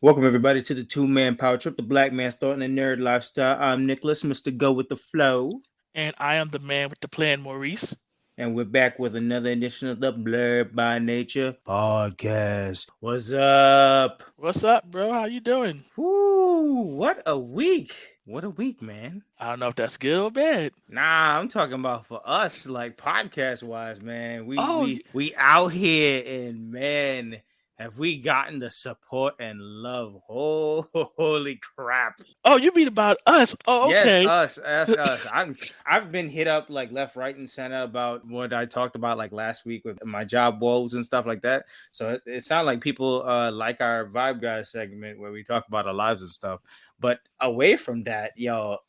Welcome, everybody, to the two-man power trip, the Black Man Starting a Nerd Lifestyle. I'm Nicholas, Mr. Go With The Flow. And I am the man with the plan, Maurice. And we're back with another edition of the Blerd By Nature Podcast. What's up? What's up, bro? How you doing? Woo, what a week. What a week, man. I don't know if that's good or bad. Nah, I'm talking about for us, like podcast-wise, man. Oh, We out here and, man, have we gotten the support and love? Oh, holy crap. oh, you mean about us? Oh, okay. Yes, us. I've been hit up like left, right, and center about what I talked about like last week with my job woes and stuff like that. So it sounds like people like our Vibe Guys segment where we talk about our lives and stuff. But away from that,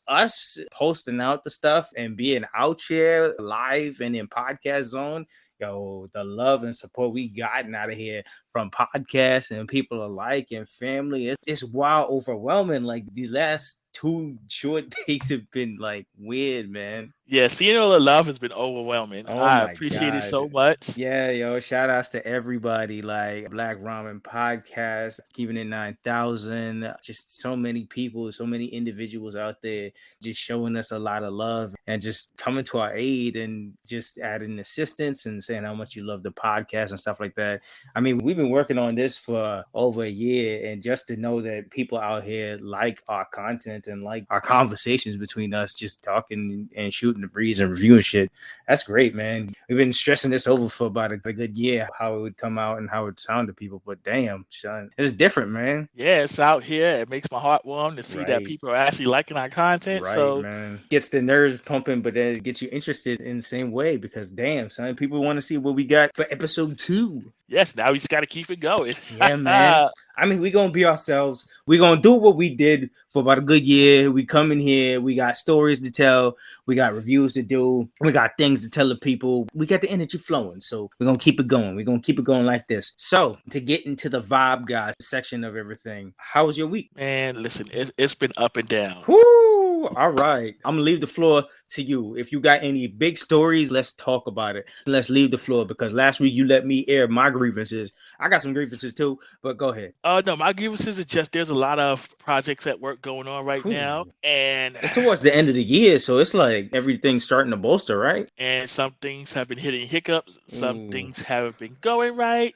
us posting out the stuff and being out here live and in podcast zone, the love and support we gotten out of here from podcasts and people alike and family, it's wild, overwhelming. Like these last 2 short days have been like weird, man. Yeah, seeing all the love has been overwhelming. Oh I my appreciate it God. so much. Yeah, shout outs to everybody like Black Ramen Podcast, Keeping It 9,000, just so many people, so many individuals out there just showing us a lot of love and just coming to our aid and just adding assistance and saying how much you love the podcast and stuff like that. I mean, we've been working on this for over a year, and just to know that people out here like our content and like our conversations between us, just talking and shooting the breeze and reviewing shit, that's great, man. We've been stressing this over for about a good year, how it would come out and how it would sound to people. But damn, son, it's different, man. Yeah, it's out here. It makes my heart warm to see that people are actually liking our content. Right, so, man. Gets the nerves pumping, but then it gets you interested in the same way because damn, son, people want to see what we got for episode 2. yes, now we just got to keep it going. Yeah, man. I mean, we're going to be ourselves. We're going to do what we did for about a good year. We come in here. We got stories to tell. We got reviews to do. We got things to tell the people. We got the energy flowing. So we're going to keep it going. We're going to keep it going like this. So to get into the Vibe Guys section of everything, how was your week? Man, listen, it's been up and down. Woo! All right. I'm going to leave the floor to you. If you got any big stories, let's talk about it. Let's leave the floor because last week you let me air my grievances. I got some grievances too, but go ahead. No, my grievances are just there's a lot of projects at work going on right now, and it's towards the end of the year, so it's like everything's starting to bolster, right? And some things have been hitting hiccups, some things haven't been going right.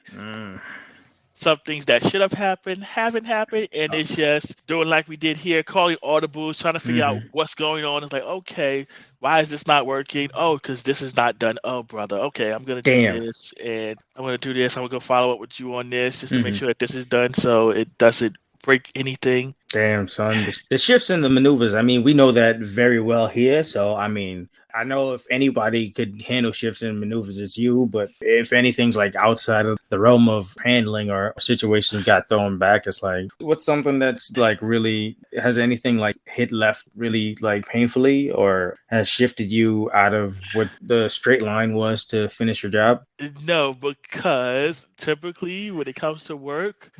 Some things that should have happened haven't happened, and it's just doing like we did here, calling audibles, trying to figure out what's going on. It's like, okay, why is this not working? Oh, because this is not done. Oh, brother, okay, I'm gonna do this, and I'm gonna do this. I'm gonna go follow up with you on this just to make sure that this is done, so it doesn't break anything. Damn, son, the shifts and the maneuvers. I mean, we know that very well here. So, I mean, I know if anybody could handle shifts and maneuvers, it's you. But if anything's like outside of the realm of handling or situations got thrown back, it's like, what's something that's like really, has anything like hit left really like painfully or has shifted you out of what the straight line was to finish your job? No, because typically when it comes to work,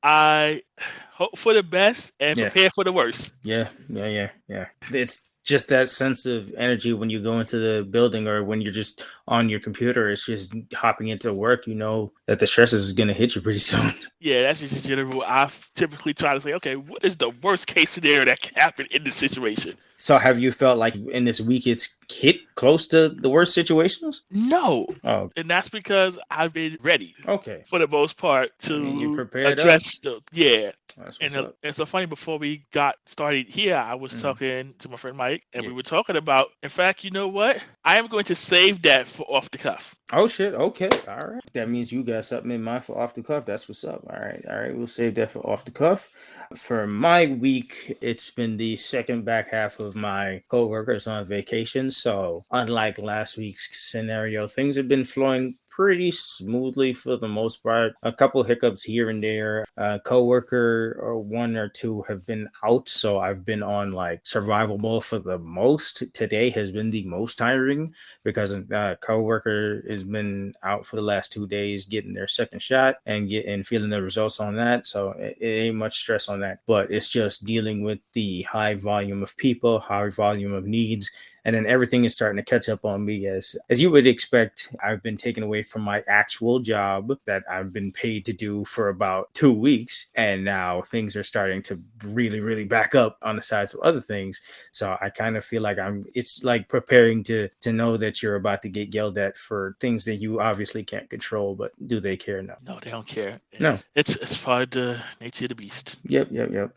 I hope for the best and prepare for the worst. Yeah. It's just that sense of energy when you go into the building or when you're just on your computer. It's just hopping into work. You know that the stress is going to hit you pretty soon. Yeah, that's just in general. I typically try to say, okay, what is the worst case scenario that can happen in this situation? So have you felt like in this week it's hit close to the worst situations? No. Oh. And that's because I've been ready. Okay. For the most part to address the and it's so funny, before we got started here, I was talking to my friend Mike and we were talking about, in fact, you know what? I am going to save that for off the cuff. Oh shit. Okay. All right. That means you got something in mind for off the cuff. That's what's up. All right. We'll save that for off the cuff. For my week, it's been the second back half of my coworkers on vacation. So unlike last week's scenario, things have been flowing pretty smoothly for the most part. A couple hiccups here and there. Coworker or one or two have been out, so I've been on like survival mode for the most. Today has been the most tiring because a coworker has been out for the last 2 days getting their second shot and feeling the results on that. So it ain't much stress on that, but it's just dealing with the high volume of people, high volume of needs, And then everything is starting to catch up on me. As you would expect, I've been taken away from my actual job that I've been paid to do for about 2 weeks. And now things are starting to really, really back up on the sides of other things. So I kind of feel like it's like preparing to know that you're about to get yelled at for things that you obviously can't control, but do they care? No, they don't care. No. It's part of the nature of the beast. Yep.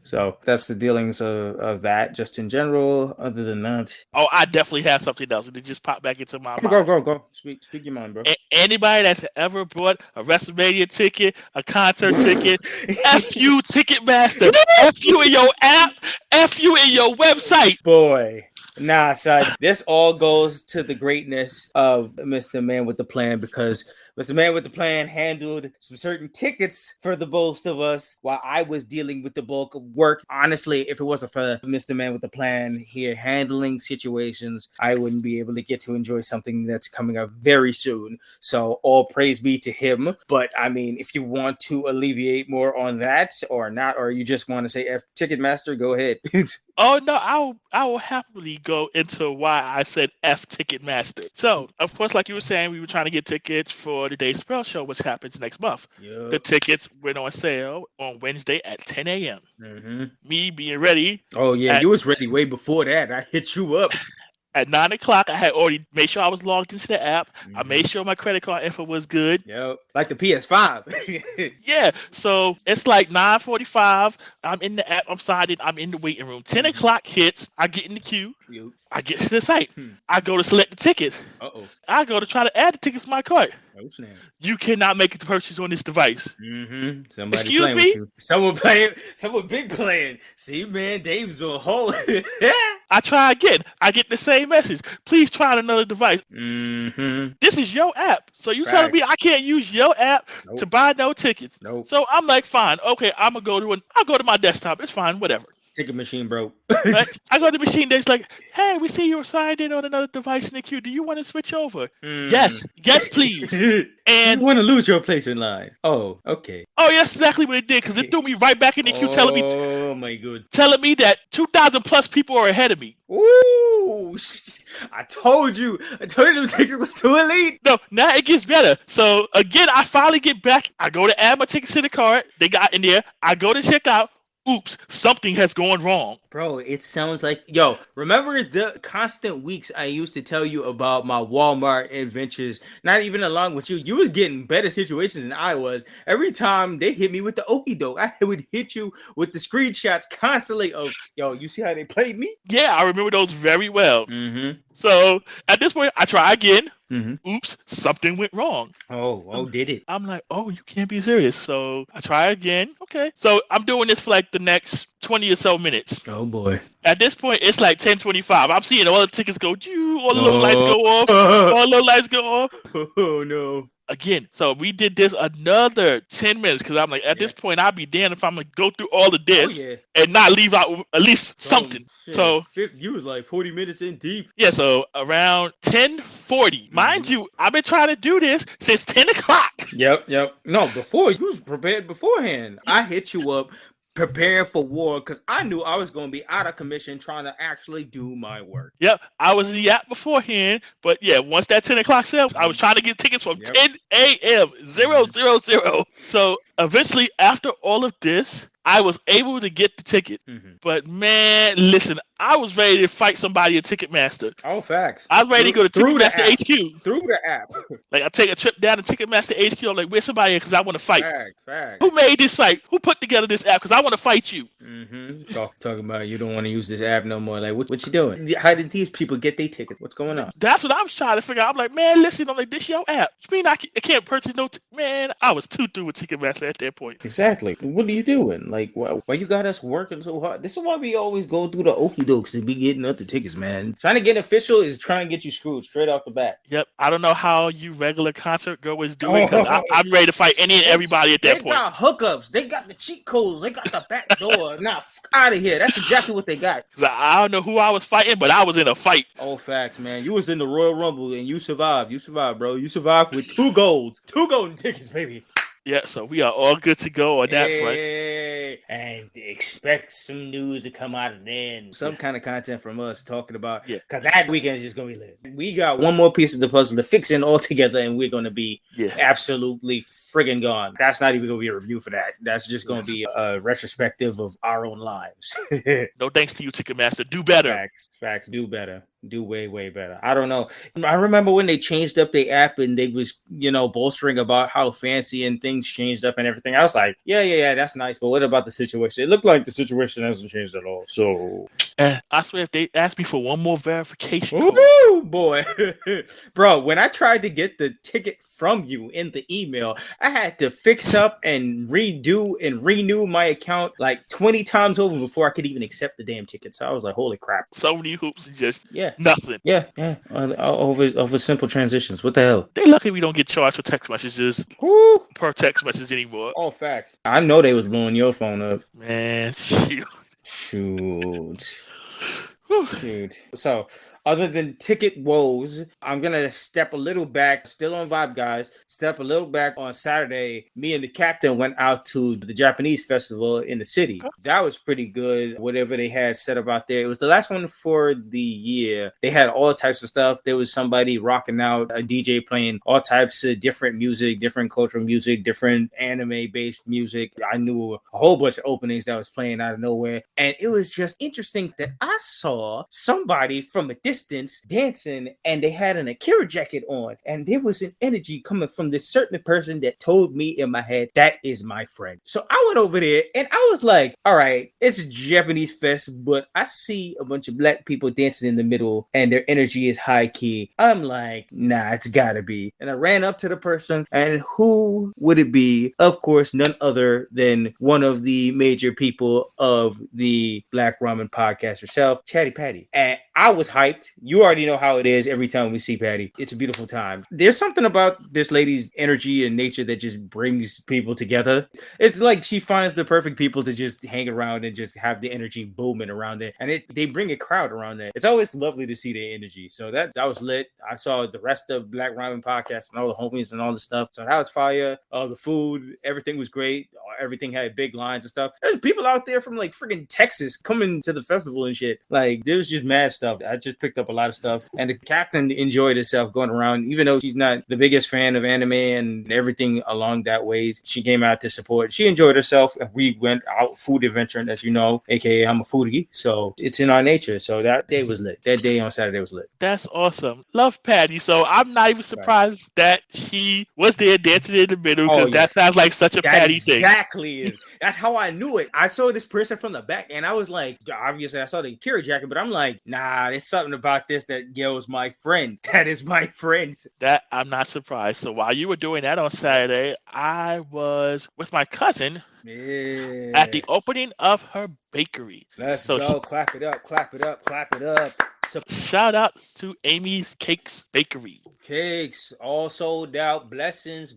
So that's the dealings of that just in general. Other than that. Oh, I definitely have something else. It just popped back into my mind. Go. Speak your mind, bro. Anybody that's ever bought a WrestleMania ticket, a concert ticket, F you Ticketmaster, F you in your app, F you in your website. Boy. Nah, son. This all goes to the greatness of Mr. Man with the Plan, because Mr. Man with the Plan handled some certain tickets for the both of us while I was dealing with the bulk of work. Honestly, if it wasn't for Mr. Man with the Plan here handling situations, I wouldn't be able to get to enjoy something that's coming up very soon. So all praise be to him. But I mean, if you want to alleviate more on that or not, or you just want to say F Ticketmaster, go ahead. Oh no, I will happily go into why I said F Ticketmaster. So, of course, like you were saying, we were trying to get tickets for the Dave Chappelle show, which happens next month. Yep. The tickets went on sale on Wednesday at 10 a.m. Mm-hmm. Me being ready. Oh yeah, you was ready way before that. I hit you up. At 9 o'clock, I had already made sure I was logged into the app. I made sure my credit card info was good. Yep, like the PS5. Yeah, so it's like 9:45. I'm in the app. I'm signed in. I'm in the waiting room. 10 o'clock hits. I get in the queue. Yep. I get to the site. I go to select the tickets. I go to try to add the tickets to my cart. Oh, snap. You cannot make a purchase on this device. Somebody Excuse me? Someone playing. Someone big playing. See, man, Dave's a whole. I try again. I get the same message. Please try another device. This is your app. So you telling me I can't use your app to buy no tickets? Nope. So I'm like, fine. Okay, I'll go to my desktop. It's fine. Whatever. Ticket machine broke. Right? I go to the machine. It's like, hey, we see you were signed in on another device in the queue. Do you want to switch over? Yes, please. And you want to lose your place in line? Oh, okay. Oh, yes, exactly what it did, because it threw me right back in the queue, telling me that 2,000 plus people are ahead of me. Ooh, I told you the ticket was too elite. No, now it gets better. So again, I finally get back. I go to add my tickets to the cart. They got in there. I go to check out. Oops, something has gone wrong. Bro, it sounds like, remember the constant weeks I used to tell you about my Walmart adventures, not even along with you. You was getting better situations than I was. Every time they hit me with the okie doke, I would hit you with the screenshots constantly of, you see how they played me? Yeah, I remember those very well. So at this point, I try again. Oops, something went wrong. Oh, did it? I'm like, oh, you can't be serious. So I try again. Okay. So I'm doing this for like the next 20 or so minutes. Oh, boy. At this point, it's like 10:25. I'm seeing all the tickets go, all the little lights go off. All the little lights go off. Oh, no. Again, so we did this another 10 minutes, because I'm like, at this point, I'll be damned if I'm going to go through all of this and not leave out at least something. Shit. So you was like 40 minutes in deep. Yeah, so around 10:40. Mind you, I've been trying to do this since 10 o'clock. Yep. No, before, you was prepared beforehand. I hit you up preparing for war because I knew I was going to be out of commission trying to actually do my work. Yep, I was in the app beforehand, but yeah, once that 10 o'clock sale, I was trying to get tickets from 10 a.m. 000. So eventually, after all of this, I was able to get the ticket. But man, listen, I was ready to fight somebody at Ticketmaster. Oh, facts. I was ready to go to Ticketmaster HQ. Through the app. Like, I take a trip down to Ticketmaster HQ. I'm like, where's somebody? Because I want to fight. Facts. Who made this site? Who put together this app? Because I want to fight you. Talking about you don't want to use this app no more. Like, what you doing? How did these people get their tickets? What's going on? That's what I was trying to figure out. I'm like, man, listen, I'm like, this your app. You mean I can't purchase no man, I was too through with Ticketmaster at that point. Exactly. What are you doing? Like, why you got us working so hard? This is why we always go through the okie dokes and be getting other tickets, man. Trying to get official is trying to get you screwed straight off the bat. Yep. I don't know how you regular concert goers do it, because I'm ready to fight any and everybody at that point. They got hookups. They got the cheat codes. They got the back door. Nah, out of here. That's exactly what they got. I don't know who I was fighting, but I was in a fight. Oh, facts, man. You was in the Royal Rumble and you survived. You survived, bro. You survived with 2 golds. 2 golden tickets, baby. Yeah, so we are all good to go on that front. And expect some news to come out of then. Some kind of content from us talking about, because that weekend is just going to be lit. We got one more piece of the puzzle to fix in all together, and we're going to be absolutely friggin' gone. That's not even going to be a review for that. That's just going to be a retrospective of our own lives. No thanks to you, Ticketmaster. Do better. Facts. Do better. Do way better. I don't know. I remember when they changed up the app and they was, bolstering about how fancy and things changed up and everything. I was like, yeah, that's nice. But what about the situation? It looked like the situation hasn't changed at all. So I swear if they asked me for one more verification code. Ooh, boy. Bro, when I tried to get the ticket from you in the email, I had to fix up and redo and renew my account like 20 times over before I could even accept the damn ticket. So I was like, holy crap. So many hoops and just nothing. Yeah. Over simple transitions. What the hell? They lucky we don't get charged for text messages per text message anymore. Oh, facts. I know they was blowing your phone up. Man, shoot. So, other than ticket woes, I'm going to step a little back, still on Vibe Guys, step a little back on Saturday. Me and the captain went out to the Japanese festival in the city. That was pretty good, whatever they had set up out there. It was the last one for the year. They had all types of stuff. There was somebody rocking out, a DJ playing all types of different music, different cultural music, different anime-based music. I knew a whole bunch of openings that was playing out of nowhere. And it was just interesting that I saw somebody from a distance dancing, and they had an Akira jacket on, and there was an energy coming from this certain person that told me in my head, that is my friend. So I went over there and I was like, all right, it's a Japanese fest, but I see a bunch of black people dancing in the middle and their energy is high key. I'm like, nah, it's gotta be. And I ran up to the person, and who would it be? Of course, none other than one of the major people of the Black Ramen Podcast herself, Chatty Patty. And I was hyped. You already know how it is every time we see Patty. It's a beautiful time. There's something about this lady's energy and nature that just brings people together. It's like she finds the perfect people to just hang around and just have the energy booming around it. And they bring a crowd around it. It's always lovely to see their energy. So that was lit. I saw the rest of Black Ramen Podcast and all the homies and all the stuff. So that was fire. The food, everything was great. Everything had big lines and stuff. There's people out there from like freaking Texas coming to the festival and shit. Like, there was just mad stuff. I just picked up a lot of stuff. And the captain enjoyed herself going around, even though she's not the biggest fan of anime and everything along that ways. She came out to support. She enjoyed herself. We went out food adventuring, as you know, aka I'm a foodie. So it's in our nature. So that day was lit. That day on Saturday was lit. That's awesome. Love Patty. So I'm not even surprised that she was there dancing in the middle, because that sounds like such a Patty thing. Exactly is. That's how I knew it. I saw this person from the back and I was like, obviously I saw the Akira jacket, but I'm like, nah, there's something about this that is my friend. That is my friend. That I'm not surprised. So while you were doing that on Saturday, I was with my cousin at the opening of her bakery. Let's go. Clap it up. Clap it up. Clap it up. Shout out to Amy's Cakes Bakery. Cakes all sold out. Blessings.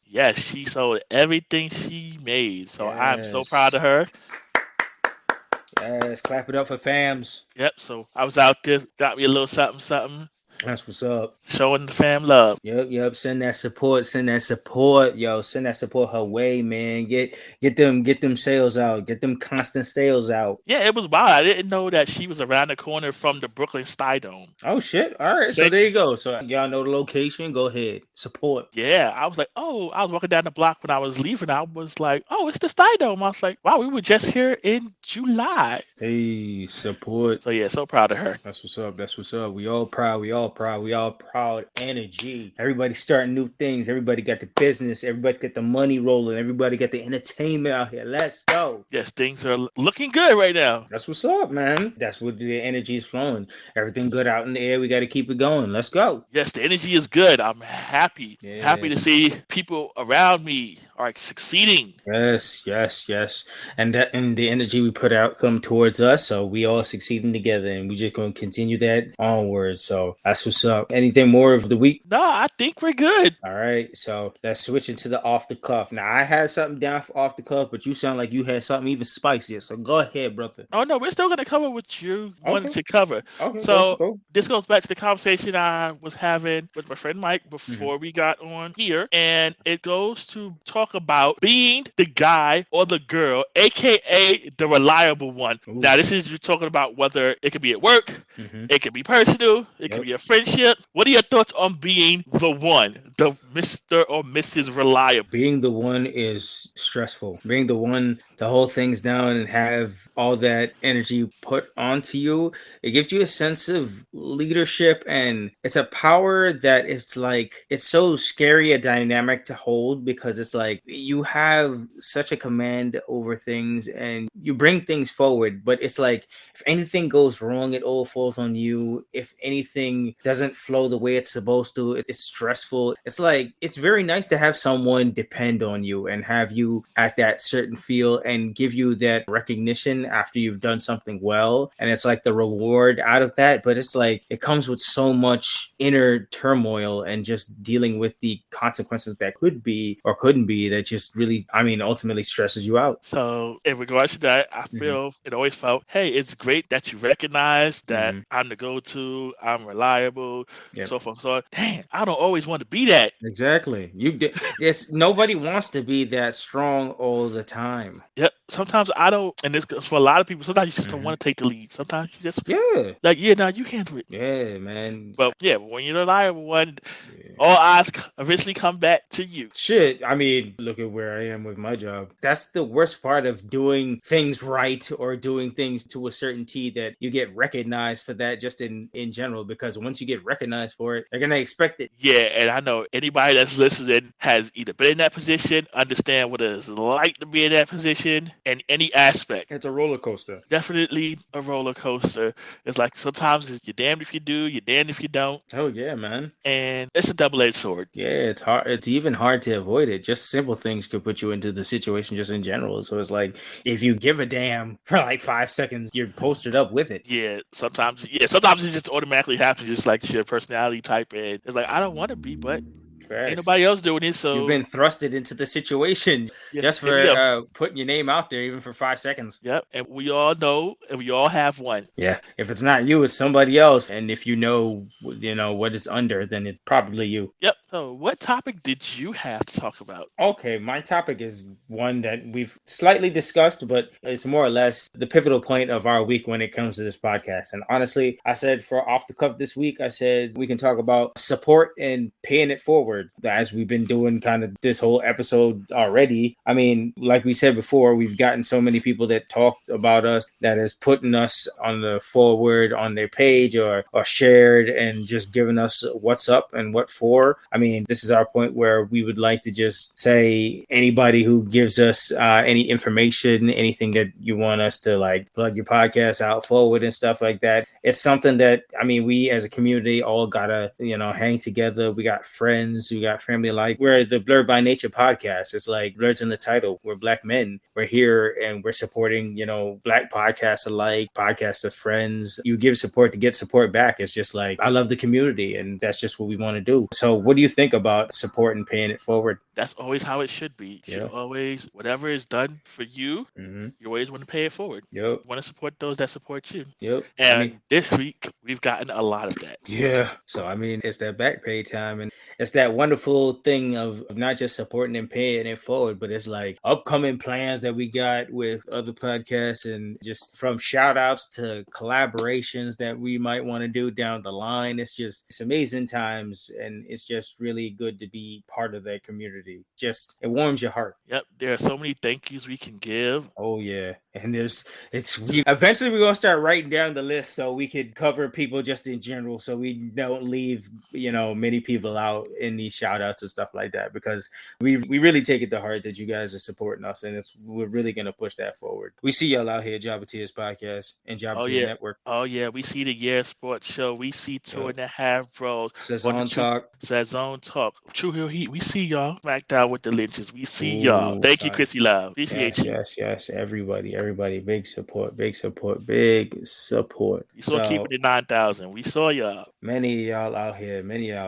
Yes, she sold everything she made. So I'm so proud of her. Yes, clap it up for fams. Yep, so I was out there, got me a little something. That's what's up. Showing the fam love. Yep. Send that support. Yo, send that support her way, man. Get them sales out. Get them constant sales out. Yeah, it was wild. I didn't know that she was around the corner from the Brooklyn Sky Dome. Oh shit. All right. So there you go. So y'all know the location. Go ahead. Support. Yeah. I was like, I was walking down the block when I was leaving. I was like, it's the Sky Dome. I was like, wow, we were just here in July. Hey, support. So yeah, so proud of her. That's what's up. We all proud energy. Everybody starting new things. Everybody got the business. Everybody got the money rolling. Everybody got the entertainment out here. Let's go. Yes, things are looking good right now. That's what's up, man. That's what the energy is flowing. Everything good out in the air. We got to keep it going. Let's go. Yes, the energy is good. I'm happy. Happy to see people around me are succeeding. Yes, yes, yes. And the energy we put out come towards us, so we all succeeding together, and we just gonna continue that onwards. So that's what's up. Anything more of the week? No, I think we're good. All right, so let's switch into the off the cuff. Now I had something down for off the cuff, but you sound like you had something even spicier. So go ahead, brother. Oh no, we're still gonna cover what you wanted Okay. to cover. Okay, So go. this goes back to the conversation I was having with my friend Mike before we got on here, and it goes to talk about being the guy or the girl, aka the reliable one. Ooh. Now this is you're talking about whether it could be at work, Mm-hmm. it could be personal, it could be a friendship. What are your thoughts on being the one, the Mr. or Mrs. Reliable? Being the one is stressful. Being the one to hold things down and have all that energy put onto you, it gives you a sense of leadership, and it's a power that it's like, it's so scary a dynamic to hold, because it's like you have such a command over things and you bring things forward, but it's like if anything goes wrong, it all falls on you. If anything doesn't flow the way it's supposed to, it's stressful. It's like, it's very nice to have someone depend on you and have you at that certain feel and give you that recognition after you've done something well. And it's like the reward out of that, but it's like it comes with so much inner turmoil and just dealing with the consequences that could be or couldn't be, that just really, I mean, ultimately stresses you out. So in regards to that, I feel it always felt, hey, it's great that you recognize that I'm the go-to, I'm reliable, so forth. So dang, I don't always want to be that. Exactly. Yes, nobody wants to be that strong all the time. Yep. Sometimes I don't, and this goes for a lot of people. Sometimes you just don't want to take the lead. Sometimes you just like, no, you can't do it. Yeah, man. But yeah, but when you're the reliable one, all eyes eventually come back to you. Shit, I mean, look at where I am with my job. That's the worst part of doing things right or doing things to a certainty, that you get recognized for that just in general, because once you get recognized for it, they're gonna expect it. Yeah, and I know anybody that's listening has either been in that position, understand what it's like to be in that position in any aspect. It's a roller coaster. Definitely a roller coaster. It's like sometimes you're damned if you do, you're damned if you don't. Oh yeah, man. And it's a double-edged sword. Yeah, it's hard. It's even hard to avoid it. Just simple things could put you into the situation just in general. So it's like, if you give a damn for like 5 seconds, you're posted up with it. Yeah, sometimes it just automatically happens, just like your personality type. And it's like, I don't want to be, but ain't nobody else doing it, so you've been thrusted into the situation just for putting your name out there, even for 5 seconds. Yep, and we all know, and we all have one. Yeah, if it's not you, it's somebody else, and if you know what it's under, then it's probably you. Yep. So, what topic did you have to talk about? Okay, my topic is one that we've slightly discussed, but it's more or less the pivotal point of our week when it comes to this podcast. And honestly, I said for off the cuff this week, I said we can talk about support and paying it forward, as we've been doing kind of this whole episode already. I mean, like we said before, we've gotten so many people that talked about us, that is putting us on the forward on their page or shared and just giving us what's up and what for. I mean, this is our point where we would like to just say, anybody who gives us any information, anything that you want us to like plug your podcast out forward and stuff like that, it's something that, I mean, we as a community all gotta, hang together. We got friends, we got family alike. We're the Blerd By Nature Podcast. It's like Blerd's in the title. We're Black men. We're here and we're supporting, Black podcasts alike, podcasts of friends. You give support to get support back. It's just like, I love the community, and that's just what we want to do. So what do you think about support and paying it forward? That's always how it should be. You should always, whatever is done for you, you always want to pay it forward. Yep. You want to support those that support you. Yep. And this week, we've gotten a lot of that. Yeah. So, I mean, it's that back pay time, and it's that wonderful thing of not just supporting and paying it forward, but it's like upcoming plans that we got with other podcasts, and just from shout outs to collaborations that we might want to do down the line. It's amazing times, and it's just really good to be part of that community. Just, it warms your heart. Yep. There are so many thank yous we can give. Oh yeah. And eventually we're gonna start writing down the list so we could cover people just in general, so we don't leave many people out in these shout outs and stuff like that, because we really take it to heart that you guys are supporting us, and we're really gonna push that forward. We see y'all out here, Jabba Tears Podcast and Jabba Tears Network. Oh yeah, we see the Yeah Sports Show. We see 2.5 Bros. Sensei Wanatabe. Sensei Wanatabe. True Hill Heat. We see y'all. SmackDown with the Lynches. We see y'all. Thank you, Chrissy Love. Appreciate you. Yes. Everybody. Big support. We still keeping it 9,000. We saw y'all. Many of y'all out here.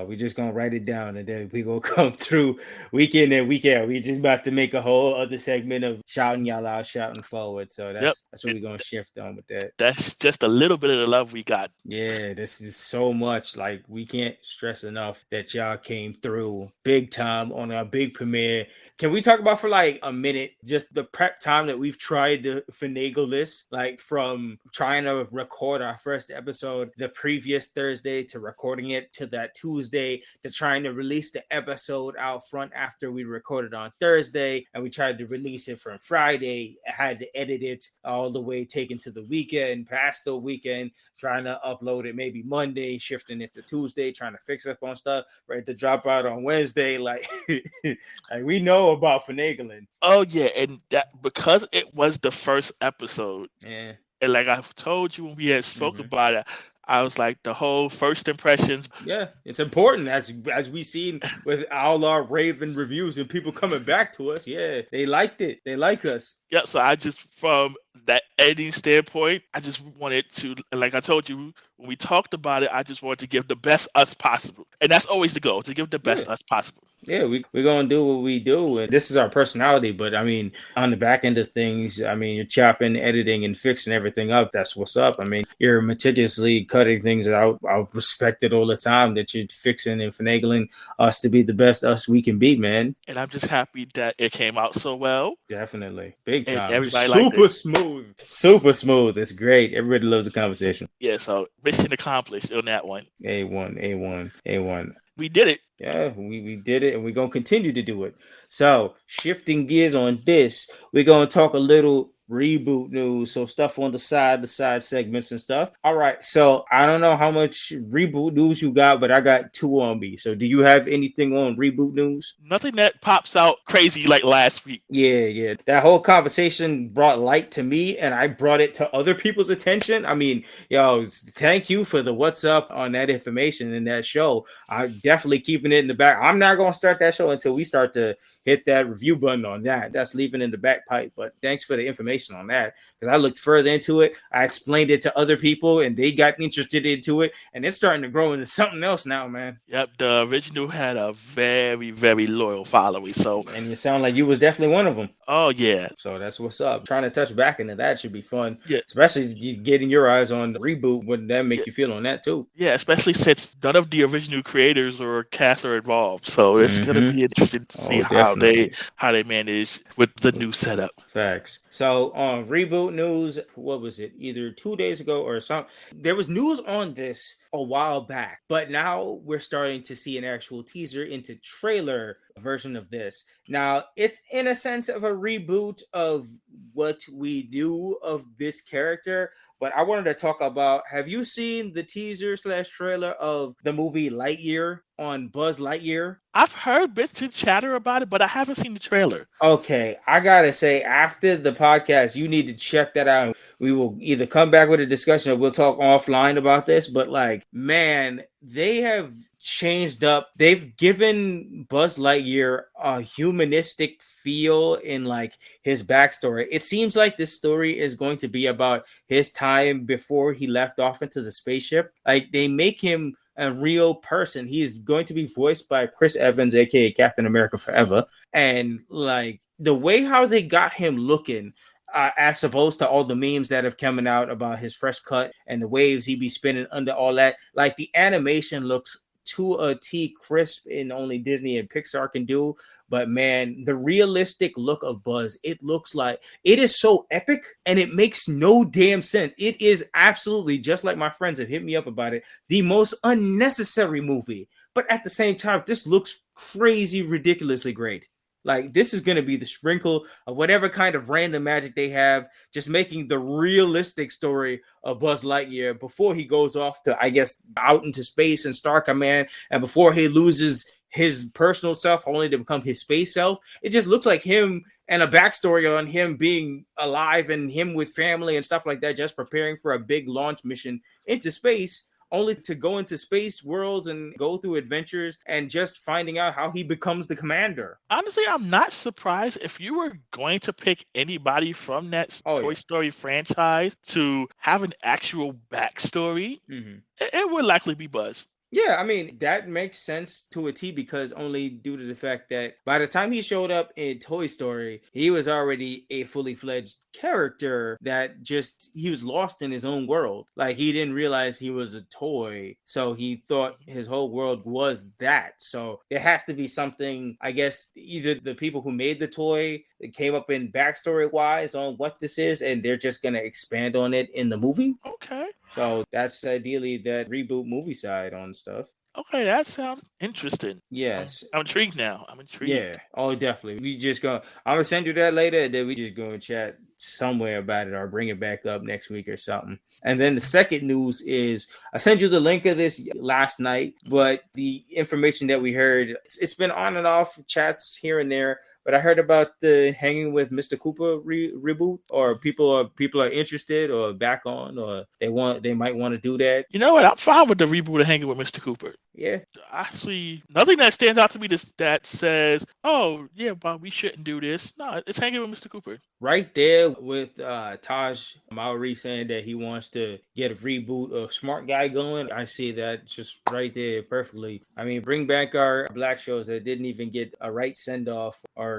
We just gonna write it down and then we gonna come through week in and week out. We just about to make a whole other segment of shouting y'all out, shouting forward. So that's what we're gonna shift on with that. That's just a little bit of the love we got. Yeah, this is so much. Like, we can't stress enough that y'all came through big time on our big premiere. Can we talk about for like a minute just the prep time that we've tried to finagle this? Like, from trying to record our first episode the previous Thursday to recording it to that Tuesday to trying to release the episode out front after we recorded on Thursday, and we tried to release it from Friday. I had to edit it all the way taken to the weekend, past the weekend, trying to upload it maybe Monday, shifting it to Tuesday, trying to fix up on stuff, right, to drop out on Wednesday. Like, like, we know about finagling. Oh yeah, and that because it was the first episode. Yeah. And like I told you when we had spoke about it, I was like, the whole first impressions. Yeah, it's important as we seen with all our raving reviews and people coming back to us. Yeah, they liked it. They like us. Yeah, so I just, from that editing standpoint, I just wanted to, like I told you, when we talked about it, I just wanted to give the best us possible. And that's always the goal, to give the best us possible. Yeah, we're going to do what we do. And this is our personality. But, I mean, on the back end of things, I mean, you're chopping, editing, and fixing everything up. That's what's up. I mean, you're meticulously cutting things out. I respect it all the time that you're fixing and finagling us to be the best us we can be, man. And I'm just happy that it came out so well. Definitely. Big time. Everybody super smooth. Super smooth. It's great. Everybody loves the conversation. Yeah, so mission accomplished on that one. A1. We did it. Yeah, we did it, and we're going to continue to do it. So, shifting gears on this, we're going to talk a little reboot news, so stuff on the side segments and stuff. All right, so I don't know how much reboot news you got, but I got 2 on me. So do you have anything on reboot news? Nothing that pops out crazy like last week. Yeah. That whole conversation brought light to me, and I brought it to other people's attention. I mean, yo, thank you for the what's up on that information in that show. I'm definitely keeping it in the back. I'm not going to start that show until we start to hit that review button on that. That's leaving in the back pipe. But thanks for the information on that, because I looked further into it. I explained it to other people, and they got interested into it, and it's starting to grow into something else now, man. Yep, the original had a very, very loyal following. And you sound like you was definitely one of them. Oh yeah. So that's what's up. Trying to touch back into that should be fun. Yeah. Especially you getting your eyes on the reboot. Wouldn't that make you feel on that too? Yeah, especially since none of the original creators or cast are involved. So it's gonna be interesting to see how they manage with the new setup. Facts. So on reboot news, what was it? Either 2 days ago or something. There was news on this a while back, but now we're starting to see an actual teaser into trailer version of this. Now, it's in a sense of a reboot of what we knew of this character, but I wanted to talk about, have you seen the teaser / trailer of the movie Lightyear on Buzz Lightyear? I've heard bits and chatter about it, but I haven't seen the trailer. Okay, I gotta say, after the podcast, you need to check that out. We will either come back with a discussion or we'll talk offline about this, but like, man, they have changed up. They've given Buzz Lightyear a humanistic feel in like his backstory. It seems like this story is going to be about his time before he left off into the spaceship. Like, they make him a real person. He's going to be voiced by Chris Evans, aka Captain America Forever. And like, the way how they got him looking, as opposed to all the memes that have coming out about his fresh cut and the waves he be spinning under all that, like, the animation looks to a T crisp in only Disney and Pixar can do. But man, the realistic look of Buzz, it looks like it is so epic and it makes no damn sense. It is absolutely, just like my friends have hit me up about it, the most unnecessary movie. But at the same time, this looks crazy, ridiculously great. Like, this is going to be the sprinkle of whatever kind of random magic they have, just making the realistic story of Buzz Lightyear before he goes off to, I guess, out into space and Star Command, and before he loses his personal self only to become his space self. It just looks like him and a backstory on him being alive and him with family and stuff like that, just preparing for a big launch mission into space only to go into space worlds and go through adventures and just finding out how he becomes the commander. Honestly, I'm not surprised if you were going to pick anybody from that Toy Story franchise to have an actual backstory. It would likely be Buzz. Yeah, I mean, that makes sense to a T because only due to the fact that by the time he showed up in Toy Story, he was already a fully fledged character that just, he was lost in his own world. Like, he didn't realize he was a toy. So he thought his whole world was that. So it has to be something, I guess, either the people who made the toy came up in backstory wise on what this is, and they're just going to expand on it in the movie. Okay. So that's ideally that reboot movie side on stuff. Okay, that sounds interesting. Yes. I'm intrigued now. I'm intrigued. Yeah. Oh, definitely. I'm gonna send you that later, and then we just go and chat somewhere about it or bring it back up next week or something. And then the second news is I sent you the link of this last night, but the information that we heard, it's been on and off chats here and there. But I heard about the Hanging with Mr. Cooper reboot, or people are interested or back on, or they might want to do that. You know what? I'm fine with the reboot of Hanging with Mr. Cooper. Yeah. Actually, nothing that stands out to me that says, "Oh, yeah, but we shouldn't do this." No, it's Hanging with Mr. Cooper. Right there with Taj Mowry saying that he wants to get a reboot of Smart Guy going. I see that just right there perfectly. I mean, bring back our black shows that didn't even get a right send off or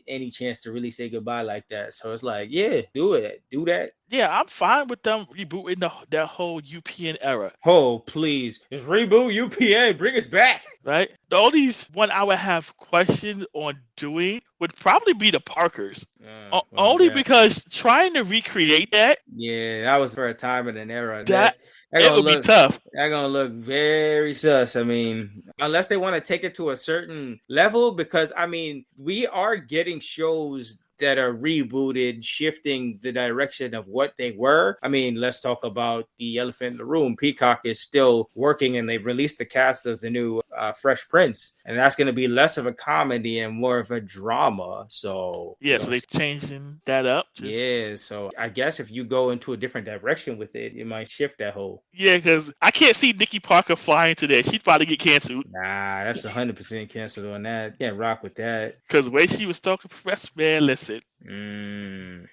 any chance to really say goodbye like that. So it's like, yeah, do that. Yeah, I'm fine with them rebooting that whole UPN era. Oh, please. Just reboot UPN. Bring us back. Right? The only one I would have questions on doing would probably be the Parkers. Because trying to recreate that. Yeah, that was for a time and an era. It would be tough. They're going to look very sus. I mean, unless they want to take it to a certain level, because, I mean, we are getting shows that are rebooted, shifting the direction of what they were. I mean, let's talk about the elephant in the room. Peacock is still working, and they've released the cast of the new Fresh Prince, and that's going to be less of a comedy and more of a drama. So yeah, so they're changing that up. Yeah, so I guess if you go into a different direction with it, it might shift that whole. Yeah, because I can't see Nikki Parker flying today. She'd probably get canceled. Nah, that's 100% canceled on that. Can't rock with that. Because the way she was talking, Professor, man, listen.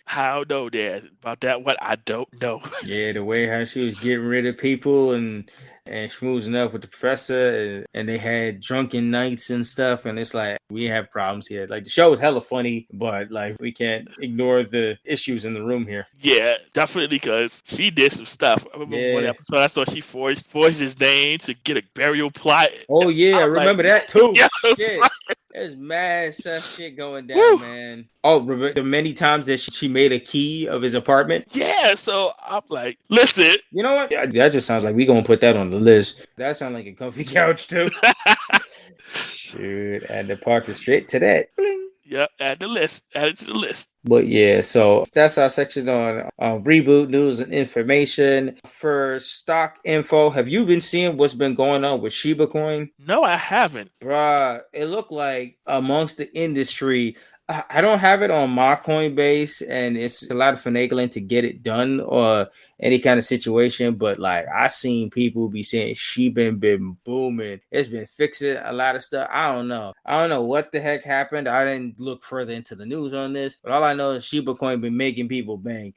How know that about that? What I don't know. Yeah, the way how she was getting rid of people and schmoozing up with the professor, and they had drunken nights and stuff, and it's like, we have problems here. Like, the show was hella funny, but like, we can't ignore the issues in the room here. Yeah, definitely, because she did some stuff. I remember one episode I saw she forged his name to get a burial plot. Oh yeah, I remember that too. Yeah, there's mad stuff shit going down, man. Oh, the many times that she made a key of his apartment. Yeah, so I'm like, listen. You know what? That just sounds like we gonna put that on the list. That sounds like a comfy couch too. Shoot, add the Parker straight to that. Bling. Yep, add it to the list. But yeah, so that's our section on reboot news and information. For stock info, have you been seeing what's been going on with Shiba Coin? No, I haven't. Bruh, it looked like amongst the industry, I don't have it on my Coinbase, and it's a lot of finagling to get it done or any kind of situation. But like, I seen people be saying Shiba been booming. It's been fixing a lot of stuff. I don't know what the heck happened. I didn't look further into the news on this, but all I know is Shiba Coin been making people bank.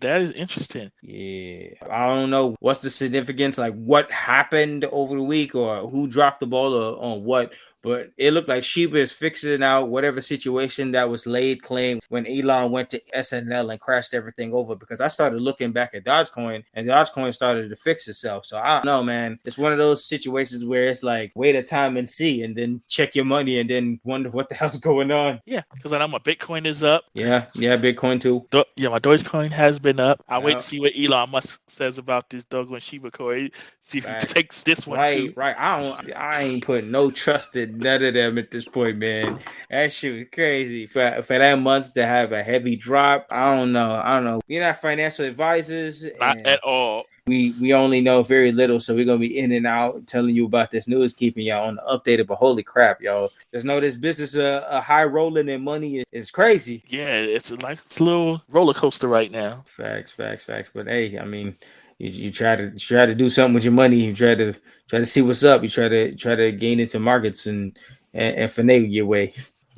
That is interesting. Yeah, I don't know what's the significance, like what happened over the week or who dropped the ball on what. But it looked like Shiba is fixing out whatever situation that was laid claim when Elon went to SNL and crashed everything over. Because I started looking back at Dogecoin, and Dogecoin started to fix itself. So I don't know, man. It's one of those situations where it's like, wait a time and see, and then check your money and then wonder what the hell's going on. Yeah, because I know my Bitcoin is up. Yeah, Bitcoin too. My Dogecoin has been up. I wait to see what Elon Musk says about this doggone Shiba Coin. See if he takes this one too. Right. I ain't putting no trust in none of them at this point, man. That shit was crazy. For that month to have a heavy drop, I don't know. We're not financial advisors. Not at all. We only know very little, so we're gonna be in and out telling you about this news, keeping y'all on the updated. But holy crap, y'all! Just know this business, a high rolling in money is crazy. Yeah, it's a little roller coaster right now. Facts. But hey, I mean, You try to do something with your money. You try to see what's up. You try to gain into markets and finagle your way.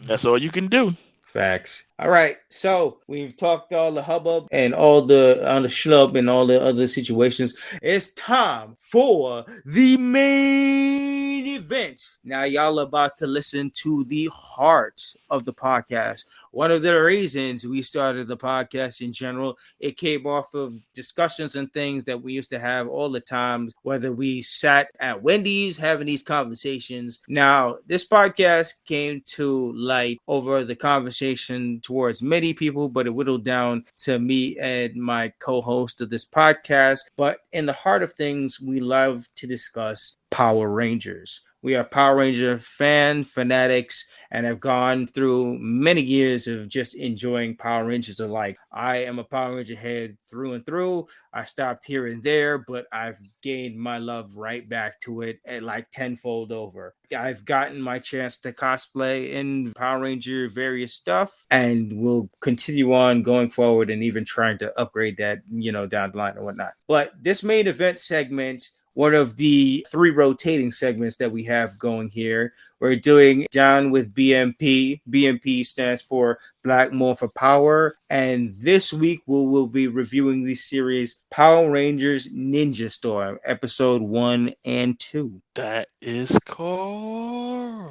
That's all you can do. Facts. All right, so we've talked all the hubbub and all the schlub and all the other situations. It's time for the main event. Now, y'all are about to listen to the heart of the podcast. One of the reasons we started the podcast in general, it came off of discussions and things that we used to have all the time, whether we sat at Wendy's having these conversations. Now, this podcast came to light over the conversation towards many people, but it whittled down to me and my co-host of this podcast. But in the heart of things, we love to discuss Power Rangers. We are Power Ranger fanatics and have gone through many years of just enjoying Power Rangers alike. I am a Power Ranger head through and through. I stopped here and there, but I've gained my love right back to it at like tenfold over. I've gotten my chance to cosplay in Power Ranger various stuff, and will continue on going forward and even trying to upgrade that, down the line and whatnot. But this main event segment, one of the 3 rotating segments that we have going here, we're doing Down with BMP. BMP stands for Black Morpher Power. And this week we will be reviewing the series Power Rangers Ninja Storm, episode 1 and 2. That is correct.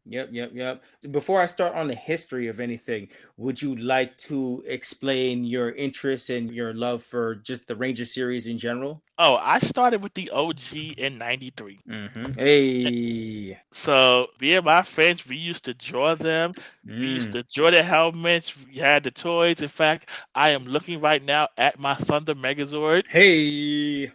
Yep. Before I start on the history of anything, would you like to explain your interest and your love for just the Ranger series in general? Oh, I started with the OG in '93. Mm-hmm. Hey. So me and my friends, we used to draw them. We used to draw the helmets. We had the toys. In fact, I am looking right now at my Thunder Megazord. Hey.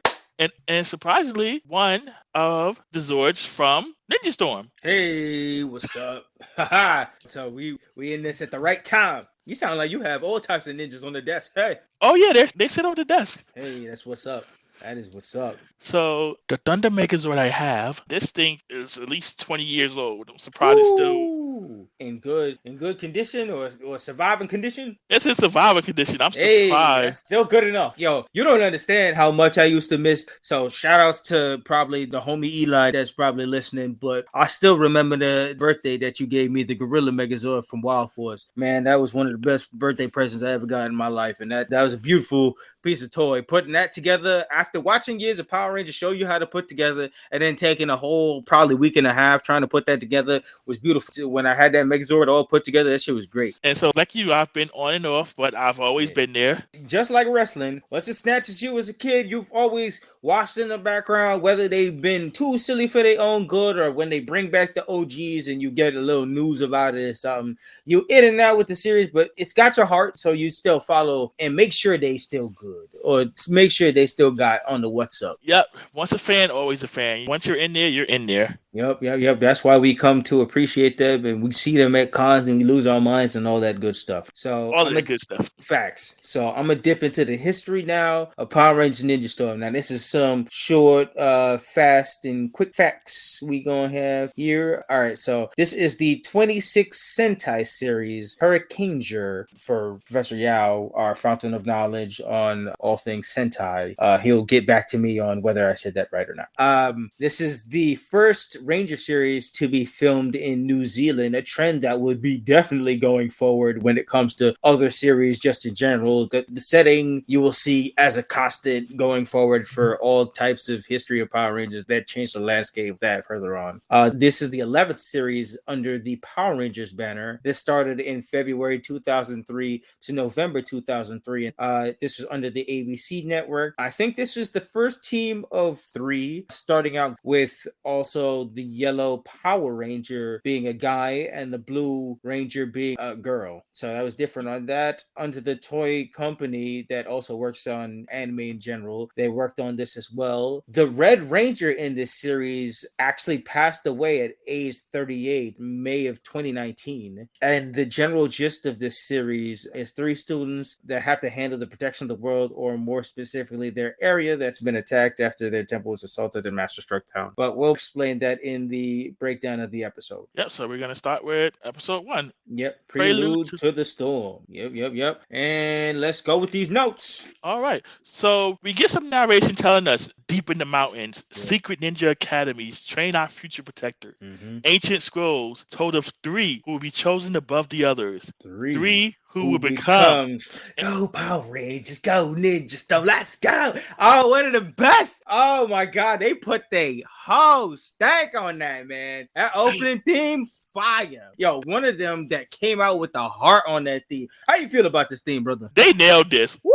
And surprisingly, one of the Zords from Ninja Storm. Hey, what's up? Haha. So we in this at the right time. You sound like you have all types of ninjas on the desk. Hey. Oh yeah, they sit on the desk. Hey, that's what's up. That is what's up. So the Thunder Megazord I have, this thing is at least 20 years old. I'm surprised it's still in good condition or surviving condition. It's in surviving condition. I'm surprised. Hey, that's still good enough. Yo, you don't understand how much I used to miss. So shout outs to probably the homie Eli that's probably listening, but I still remember the birthday that you gave me, the Gorilla Megazord from Wild Force. Man, that was one of the best birthday presents I ever got in my life, and that was a beautiful piece of toy. Putting that together after watching years of Power Rangers show you how to put together, and then taking a whole probably week and a half trying to put that together was beautiful. When I had that Megazord all put together, that shit was great. And so like you, I've been on and off, but I've always been there. Just like wrestling, once it snatches you as a kid, you've always watched in the background, whether they've been too silly for their own good or when they bring back the OGs and you get a little news about it or something. You in and out with the series, but it's got your heart, so you still follow and make sure they still good, or make sure they still got on the what's up. Yep. Once a fan, always a fan. Once you're in there, you're in there. Yep. That's why we come to appreciate them, and we see them at cons and we lose our minds and all that good stuff. So all that good stuff. Facts. So I'm gonna dip into the history now of Power Rangers Ninja Storm. Now this is some short, fast, and quick facts we gonna have here. All right. So this is the 26th Sentai series, Hurricaneger, for Professor Yao, our fountain of knowledge on all things Sentai. He'll get back to me on whether I said that right or not. This is the first Ranger series to be filmed in New Zealand, a trend that would be definitely going forward when it comes to other series just in general. The setting you will see as a constant going forward for all types of history of Power Rangers that changed the landscape that further on. This is the 11th series under the Power Rangers banner. This started in February 2003 to November 2003. This was under the ABC network. I think this was the first team of 3, starting out with also the yellow Power Ranger being a guy and the blue Ranger being a girl. So that was different on that. Under the toy company that also works on anime in general, they worked on this as well. The Red Ranger in this series actually passed away at age 38, May of 2019. And the general gist of this series is 3 students that have to handle the protection of the world or more specifically their area that's been attacked after their temple was assaulted and Master struck down. But we'll explain that in the breakdown of the episode. Yep, so we're going to start with episode 1. Yep, Prelude to the Storm. Yep. And let's go with these notes. All right, so we get some narration telling us deep in the mountains, secret ninja academies train our future protector. Ancient scrolls told of 3 who will be chosen above the others. 3 who will become. Go Power Rangers, go Ninja Storm, let's go. Oh, one of the best. Oh my God, they put their whole stack on that, man. That opening theme, fire. Yo, one of them that came out with the heart on that theme. How you feel about this theme, brother? They nailed this. Woo!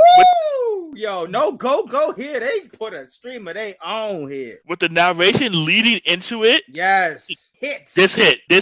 Yo, no go here. They put a stream of their own here. With the narration leading into it. Yes. Hits. This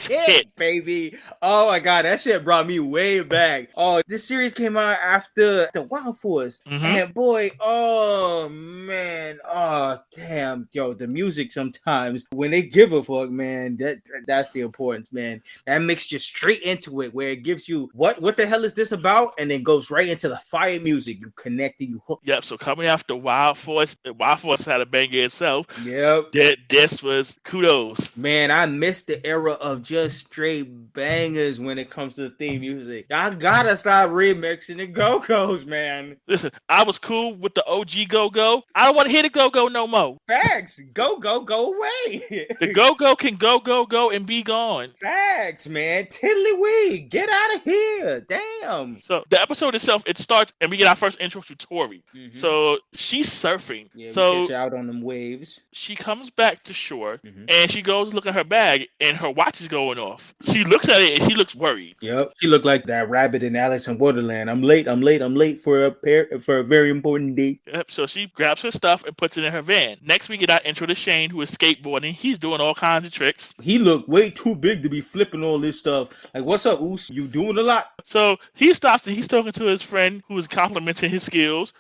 hit, baby. Oh my God, that shit brought me way back. Oh, this series came out after the Wild Force. And boy, oh man, oh damn. Yo, the music sometimes, when they give a fuck, man, that's the importance, man. That makes you straight into it, where it gives you what the hell is this about? And then goes right into the fire music. You connect and you hook. Yep, so coming after Wild Force had a banger itself. Yep. This was kudos. Man, I missed the era of just straight bangers when it comes to the theme music. I gotta stop remixing the Go-Go's, man. Listen, I was cool with the OG Go-Go. I don't want to hear the Go-Go no more. Facts. Go-Go, go away. The Go-Go can go and be gone. Facts, man. Tiddlywee. Get out of here. Damn. So the episode itself, it starts and we get our first intro to Tori. So she's surfing. Yeah, so we catch out on them waves. She comes back to shore and she goes to look at her bag and her watch is going off. She looks at it and she looks worried. Yep. She looked like that rabbit in Alice in Wonderland. I'm late for a very important date. Yep. So she grabs her stuff and puts it in her van. Next we get our intro to Shane, who is skateboarding. He's doing all kinds of tricks. He looked way too big to be flipping all this stuff. Like, what's up, Oos? You doing a lot. So he stops and he's talking to his friend who is complimenting his skills.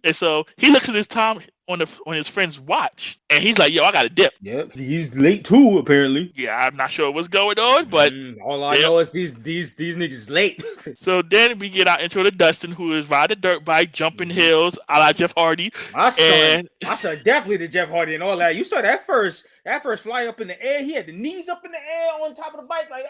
And so he looks at his time on his friend's watch and he's like, yo, I gotta dip. Yep, he's late too, apparently. Yeah, I'm not sure what's going on, but all I know is these niggas late. So then we get our intro to Dustin, who is riding a dirt bike, jumping hills a la Jeff Hardy. I saw definitely the Jeff Hardy and all that. You saw that first fly up in the air. He had the knees up in the air on top of the bike, like,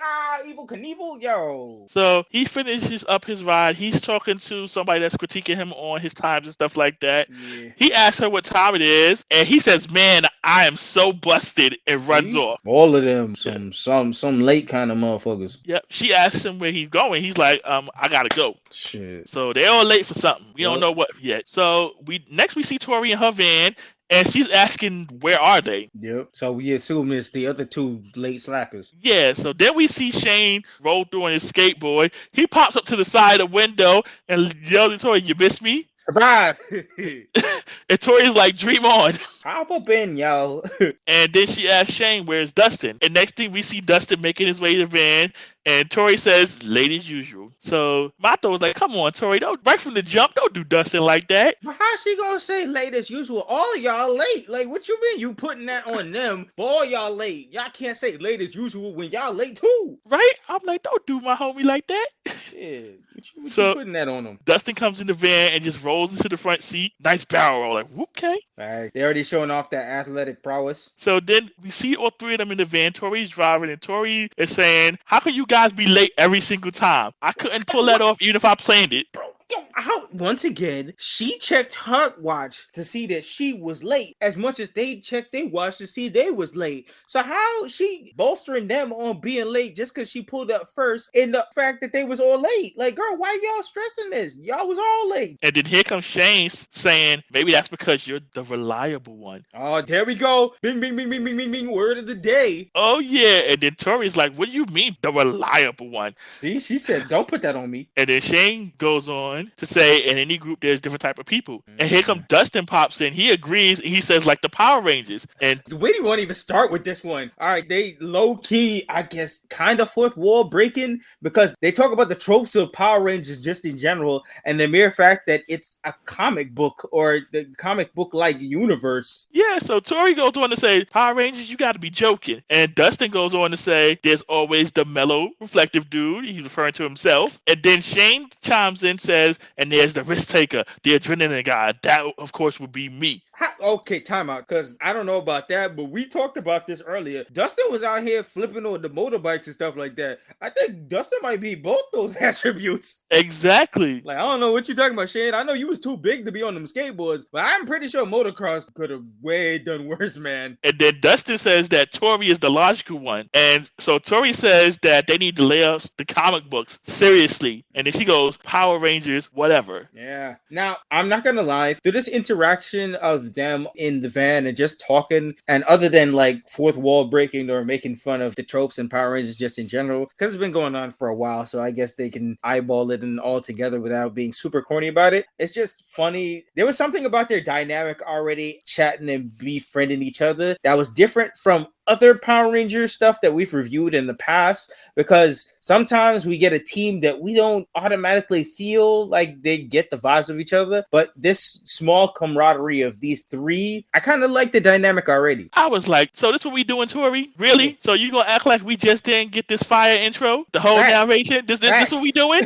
Evel Knievel, yo. So he finishes up his ride. He's talking to somebody that's critiquing him on his times and stuff like that. Yeah. He asks her what time it is, and he says, man, I am so busted, and runs off. All of them, some late kind of motherfuckers. Yep. She asks him where he's going. He's like, I gotta go. Shit. So they're all late for something. We don't know what yet. So we see Tori in her van. And she's asking, where are they? Yep. So we assume it's the other 2 late slackers. Yeah. So then we see Shane roll through on his skateboard. He pops up to the side of the window and yells at Tori, you miss me? Surprise! And Tori's like, dream on. Hop up in, yo. And then she asks Shane, where's Dustin? And next thing we see Dustin making his way to the van. And Tori says, late as usual. So Mato was like, come on, Tori, right from the jump, don't do Dustin like that. But how's she gonna say late as usual? All of y'all late. Like, what you mean you putting that on them? But all y'all late. Y'all can't say late as usual when y'all late too. Right? I'm like, don't do my homie like that. Yeah. What you putting that on them? Dustin comes in the van and just rolls into the front seat. Nice barrel roll. Like, okay. All right. They already showing off that athletic prowess. So then we see all 3 of them in the van. Tori's driving and Tori is saying, how can you guys be late every single time? I couldn't pull that off even if I planned it. Bro, once again, she checked her watch to see that she was late as much as they checked their watch to see they was late. So how she bolstering them on being late just because she pulled up first in the fact that they was all late? Like, girl, why y'all stressing this? Y'all was all late. And then here comes Shane saying, maybe that's because you're the reliable one. Oh, there we go. Bing, bing, bing, bing, bing, bing, bing. Word of the day. Oh, yeah. And then Tori's like, what do you mean the reliable one? See, she said, don't put that on me. And then Shane goes on to say, in any group, there's different type of people. And here comes Dustin pops in. He agrees. And he says, like the Power Rangers. And we didn't want to even start with this one. All right, they low key, I guess, kind of fourth wall breaking because they talk about the tropes of Power Rangers just in general, and the mere fact that it's a comic book or the comic book like universe. Yeah. So Tori goes on to say, Power Rangers, you got to be joking. And Dustin goes on to say, there's always the mellow, reflective dude. He's referring to himself. And then Shane chimes in, says, says, and there's the risk taker, the adrenaline guy. That, of course, would be me. Okay, time out, because I don't know about that, but we talked about this earlier. Dustin was out here flipping on the motorbikes and stuff like that. I think Dustin might be both those attributes. Exactly. Like, I don't know what you're talking about, Shane. I know you was too big to be on them skateboards, but I'm pretty sure motocross could have way done worse, man. And then Dustin says that Tori is the logical one. And so Tori says that they need to lay out the comic books seriously. And then she goes, Power Rangers, whatever. Yeah. Now, I'm not going to lie. Through this interaction of them in the van and just talking, and other than like fourth wall breaking or making fun of the tropes and Power Rangers just in general, because it's been going on for a while, so I guess they can eyeball it and all together without being super corny about it. It's just funny. There was something about their dynamic already chatting and befriending each other that was different from other Power Ranger stuff that we've reviewed in the past, because sometimes we get a team that we don't automatically feel like they get the vibes of each other, but this small camaraderie of these three, I kind of like the dynamic already. I was like, so this what we doing, Tori? Really? So you gonna act like we just didn't get this fire intro? The whole narration? This what we doing?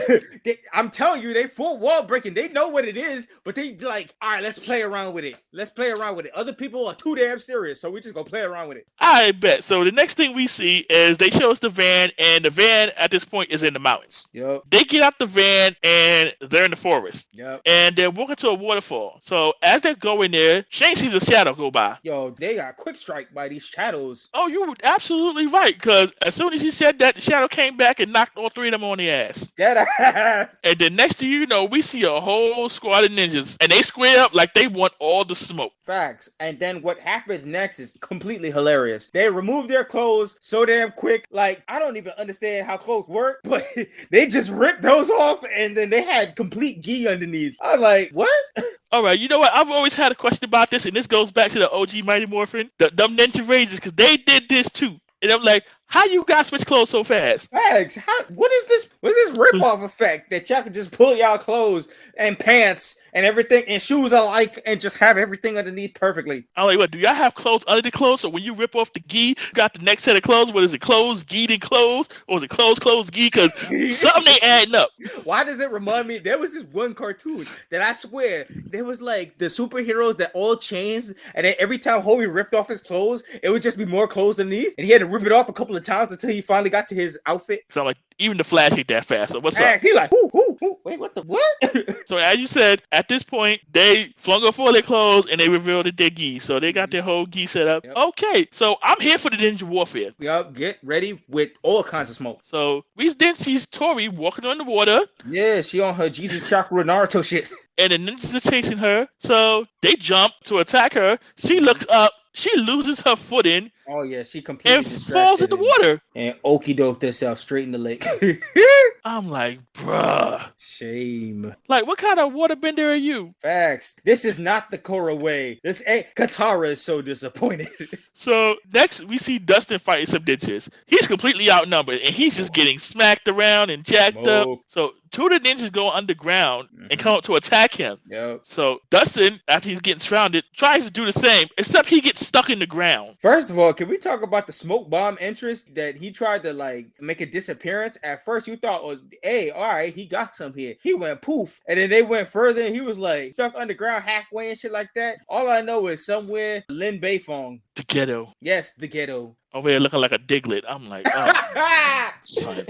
I'm telling you, they full wall breaking. They know what it is, but they like, all right, let's play around with it. Let's play around with it. Other people are too damn serious, so we just gonna play around with it. I bet. So the next thing we see is they show us the van, and the van at this point is in the mountains. Yep. They get out the van and they're in the forest. Yep. And they're walking to a waterfall. So as they're going there, Shane sees a shadow go by. Yo, they got quick strike by these shadows. Oh, you were absolutely right, because as soon as he said that, the shadow came back and knocked all three of them on the ass. Dead ass. And then next thing you know, we see a whole squad of ninjas, and they square up like they want all the smoke. Facts. And then what happens next is completely hilarious. They remove their clothes so damn quick. Like, I don't even understand how clothes work, but they just ripped those off, and then they had complete gi underneath. I was like, what? All right, you know what? I've always had a question about this, and this goes back to the OG Mighty Morphin, them Ninja Rangers, because they did this too. And I'm like, how you guys switch clothes so fast? Facts. What is this rip-off effect that y'all can just pull y'all clothes and pants and everything and shoes alike and just have everything underneath perfectly? I'm like, what, do y'all have clothes under the clothes? So when you rip off the gi, you got the next set of clothes? What is it, clothes, gi, then clothes? Or is it clothes, gi? Because something ain't adding up. Why does it remind me? There was this one cartoon that I swear, there was like the superheroes that all changed, and then every time Howie ripped off his clothes, it would just be more clothes underneath, and he had to rip it off a couple of times until he finally got to his outfit. So I'm like, even the Flash ain't that fast. So what's up? He like, ooh, wait, what the what? So as you said, at this point, they flung off all their clothes and they revealed their gi. So they got their whole gi set up. Yep. Okay, so I'm here for the ninja warfare. Yup, get ready with all kinds of smoke. So we then see Tori walking on the water. Yeah, she on her Jesus Chakra Naruto shit. And the ninjas are chasing her. So they jump to attack her. She looks up. She loses her footing. Oh, yeah, she completely and falls in the water. And okey-doked herself straight in the lake. I'm like, bruh. Shame. Like, what kind of waterbender are you? Facts. This is not the Korra way. This ain't. Katara is so disappointed. So, next, we see Dustin fighting some ninjas. He's completely outnumbered, and he's just getting smacked around and jacked up. So, two of the ninjas go underground and come up to attack him. Yep. So, Dustin, after he's getting surrounded, tries to do the same, except he gets stuck in the ground. First of all, can we talk about the smoke bomb entrance that he tried to like make a disappearance? At first you thought, oh, hey, all right, he got some here. He went poof, and then they went further and he was like stuck underground halfway and shit like that. All I know is somewhere Lin Beifong. The ghetto. Yes, the ghetto. Over here looking like a Diglett. I'm like, oh, son.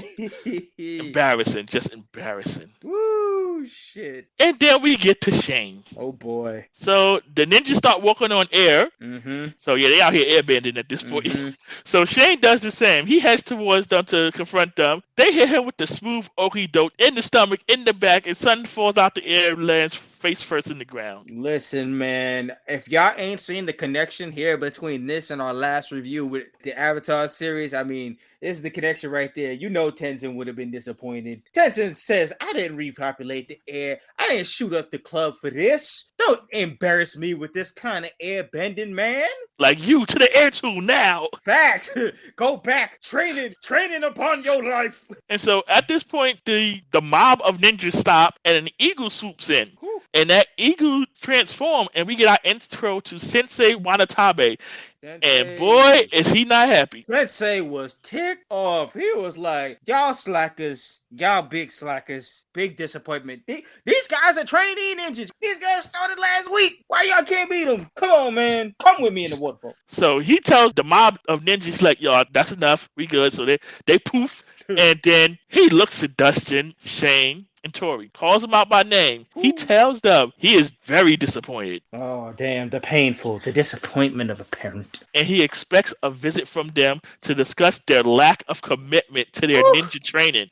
Embarrassing, just embarrassing. Woo, shit. And then we get to Shane. Oh, boy. So the ninjas start walking on air. Mm-hmm. So, yeah, they out here airbending at this point. Mm-hmm. So Shane does the same. He heads towards them to confront them. They hit him with the smooth okey-doke in the stomach, in the back, and something falls out the air and lands face first in the ground. Listen, man, if y'all ain't seen the connection here between this and our last review with the Avatar series, I mean, this is the connection right there. You know Tenzin would have been disappointed. Tenzin says, I didn't repopulate the air. I didn't shoot up the club for this. Don't embarrass me with this kind of air bending, man. Like you to the air tool now. Fact. Go back. Training upon your life. And so at this point, the mob of ninjas stop and an eagle swoops in. And that eagle transforms, and we get our intro to Sensei Wanatabe. And boy, is he not happy. Sensei was ticked off. He was like, y'all slackers, y'all big slackers, big disappointment. These guys are trainee ninjas. These guys started last week. Why y'all can't beat them? Come on, man. Come with me in the waterfall. So he tells the mob of ninjas, like, y'all, that's enough. We good. So they poof. And then he looks at Dustin, Shane, and Tori, calls them out by name. He tells them he is very disappointed. Oh, damn, the disappointment of a parent. And he expects a visit from them to discuss their lack of commitment to their ninja training.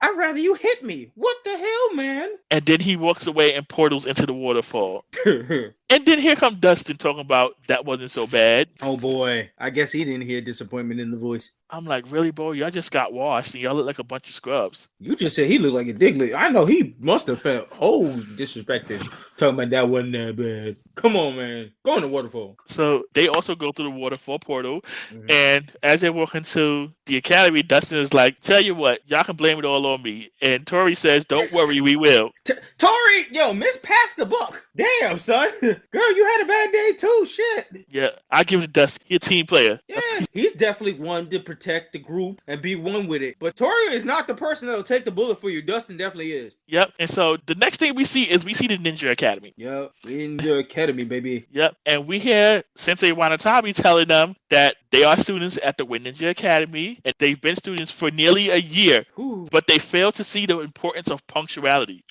I'd rather you hit me. What the hell, man? And then he walks away and portals into the waterfall. And then here comes Dustin talking about that wasn't so bad. Oh, boy. I guess he didn't hear disappointment in the voice. I'm like, really, bro? Y'all just got washed and y'all look like a bunch of scrubs. You just said he looked like a diglett. I know he must have felt disrespected. Talking about that wasn't that bad. Come on, man. Go in the waterfall. So they also go through the waterfall portal. Mm-hmm. And as they walk into the academy, Dustin is like, tell you what, y'all can blame it all on me. And Tori says, don't worry, we will. Tori, yo, Miss passed the buck. Damn, son. Girl, you had a bad day too. Shit. Yeah, I give it to Dustin. He's a team player. Yeah, he's definitely one to protect the group and be one with it. But Tori is not the person that'll take the bullet for you. Dustin definitely is. Yep. And so the next thing we see the Ninja Academy. Yep. Ninja Academy, baby. Yep. And we hear Sensei Wanatabe telling them that they are students at the Wind Ninja Academy and they've been students for nearly a year. Ooh. But they fail to see the importance of punctuality.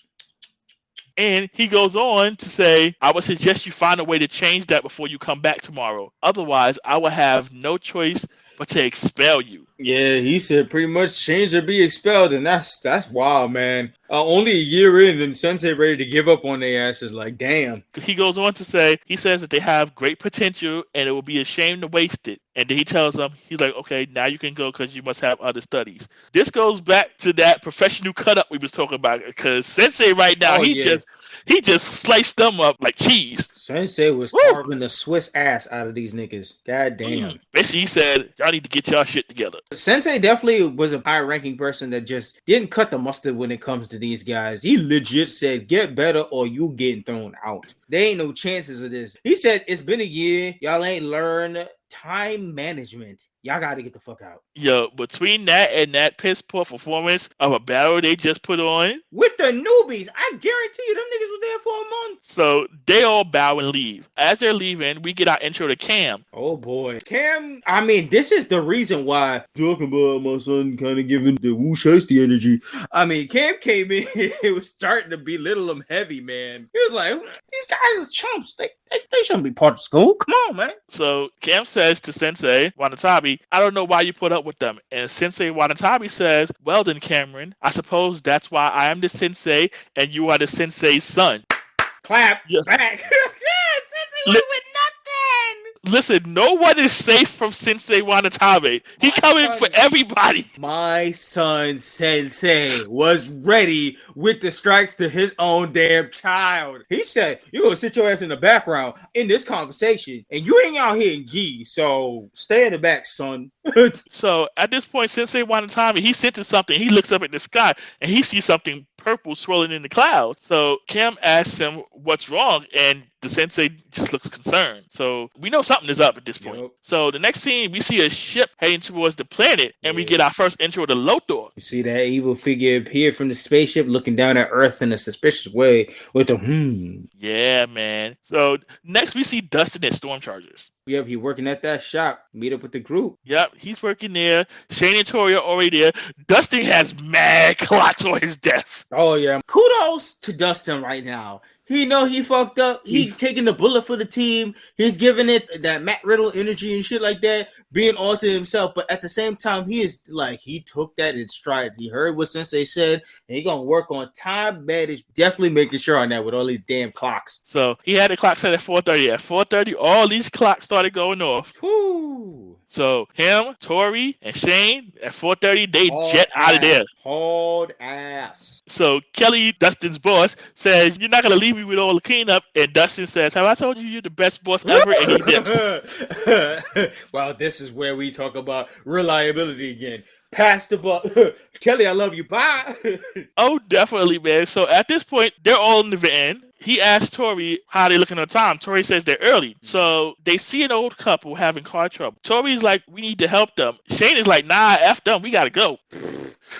And he goes on to say, I would suggest you find a way to change that before you come back tomorrow. Otherwise, I will have no choice but to expel you. Yeah, he said pretty much change or be expelled. And that's wild, man. Only a year in and Sensei ready to give up on their asses. Like, damn. He goes on to say, he says that they have great potential and it will be a shame to waste it. And then he tells them, he's like, okay, now you can go because you must have other studies. This goes back to that professional cut up we was talking about because Sensei right now, he just sliced them up like cheese. Sensei was carving the Swiss ass out of these niggas. God damn. Basically, he said, y'all need to get y'all shit together. Sensei definitely was a high-ranking person that just didn't cut the mustard when it comes to these guys. He legit said, get better or you getting thrown out. There ain't no chances of this. He said, it's been a year. Y'all ain't learned time management. Y'all got to get the fuck out. Yo, between that and that piss poor performance of a battle they just put on. With the newbies, I guarantee you them niggas was there for a month. So they all bow and leave. As they're leaving, we get our intro to Cam. Oh boy. Cam, I mean, this is the reason why talking about my son kind of giving the Wu Shiesty energy. I mean, Cam came in, it was starting to belittle him heavy, man. He was like, these guys is chumps. They shouldn't be part of school. Come on, man. So Cam says to Sensei Wanatabe, I don't know why you put up with them. And Sensei Wanatabe says, well then, Cameron, I suppose that's why I am the sensei and you are the sensei's son. Clap. Yes. Back. Yeah, Sensei went with nothing. Listen, no one is safe from Sensei Wanatabe. He coming for everybody. My son Sensei was ready with the strikes to his own damn child. He said, you gonna sit your ass in the background in this conversation, and you ain't out here in gi, so stay in the back, son. So at this point, Sensei Wanatabe, he senses something. He looks up at the sky, and he sees something purple swirling in the clouds. So Cam asks him what's wrong, and the sensei just looks concerned. So we know something is up at this point. Yep. So the next scene, we see a ship heading towards the planet, and we get our first intro to Lothar. You see that evil figure appear from the spaceship looking down at Earth in a suspicious way with a Yeah, man. So next we see Dustin at Storm Chargers. Yep, he's working at that shop. Meet up with the group. Yep, he's working there. Shane and Tori are already there. Dustin has mad clocks on his desk. Oh, yeah. Kudos to Dustin right now. He know he fucked up. He taking the bullet for the team. He's giving it that Matt Riddle energy and shit like that, being all to himself. But at the same time, he is like, he took that in strides. He heard what Sensei said, and he gonna work on time management. Definitely making sure on that with all these damn clocks. So he had the clock set at 4:30. At 4:30, all these clocks started going off. Woo. So him, Tori, and Shane at 4:30, they jet out of there. Hold ass. So Kelly, Dustin's boss, says, you're not going to leave me with all the cleanup. And Dustin says, have I told you you're the best boss ever? And he dips. Well, this is where we talk about reliability again. Pass the ball. Kelly, I love you. Bye. Oh, definitely, man. So at this point, they're all in the van. he asked Tori how they looking on time. Tori says they're early. So they see an old couple having car trouble. Tori's like, we need to help them. Shane is like, nah, F them, we gotta go.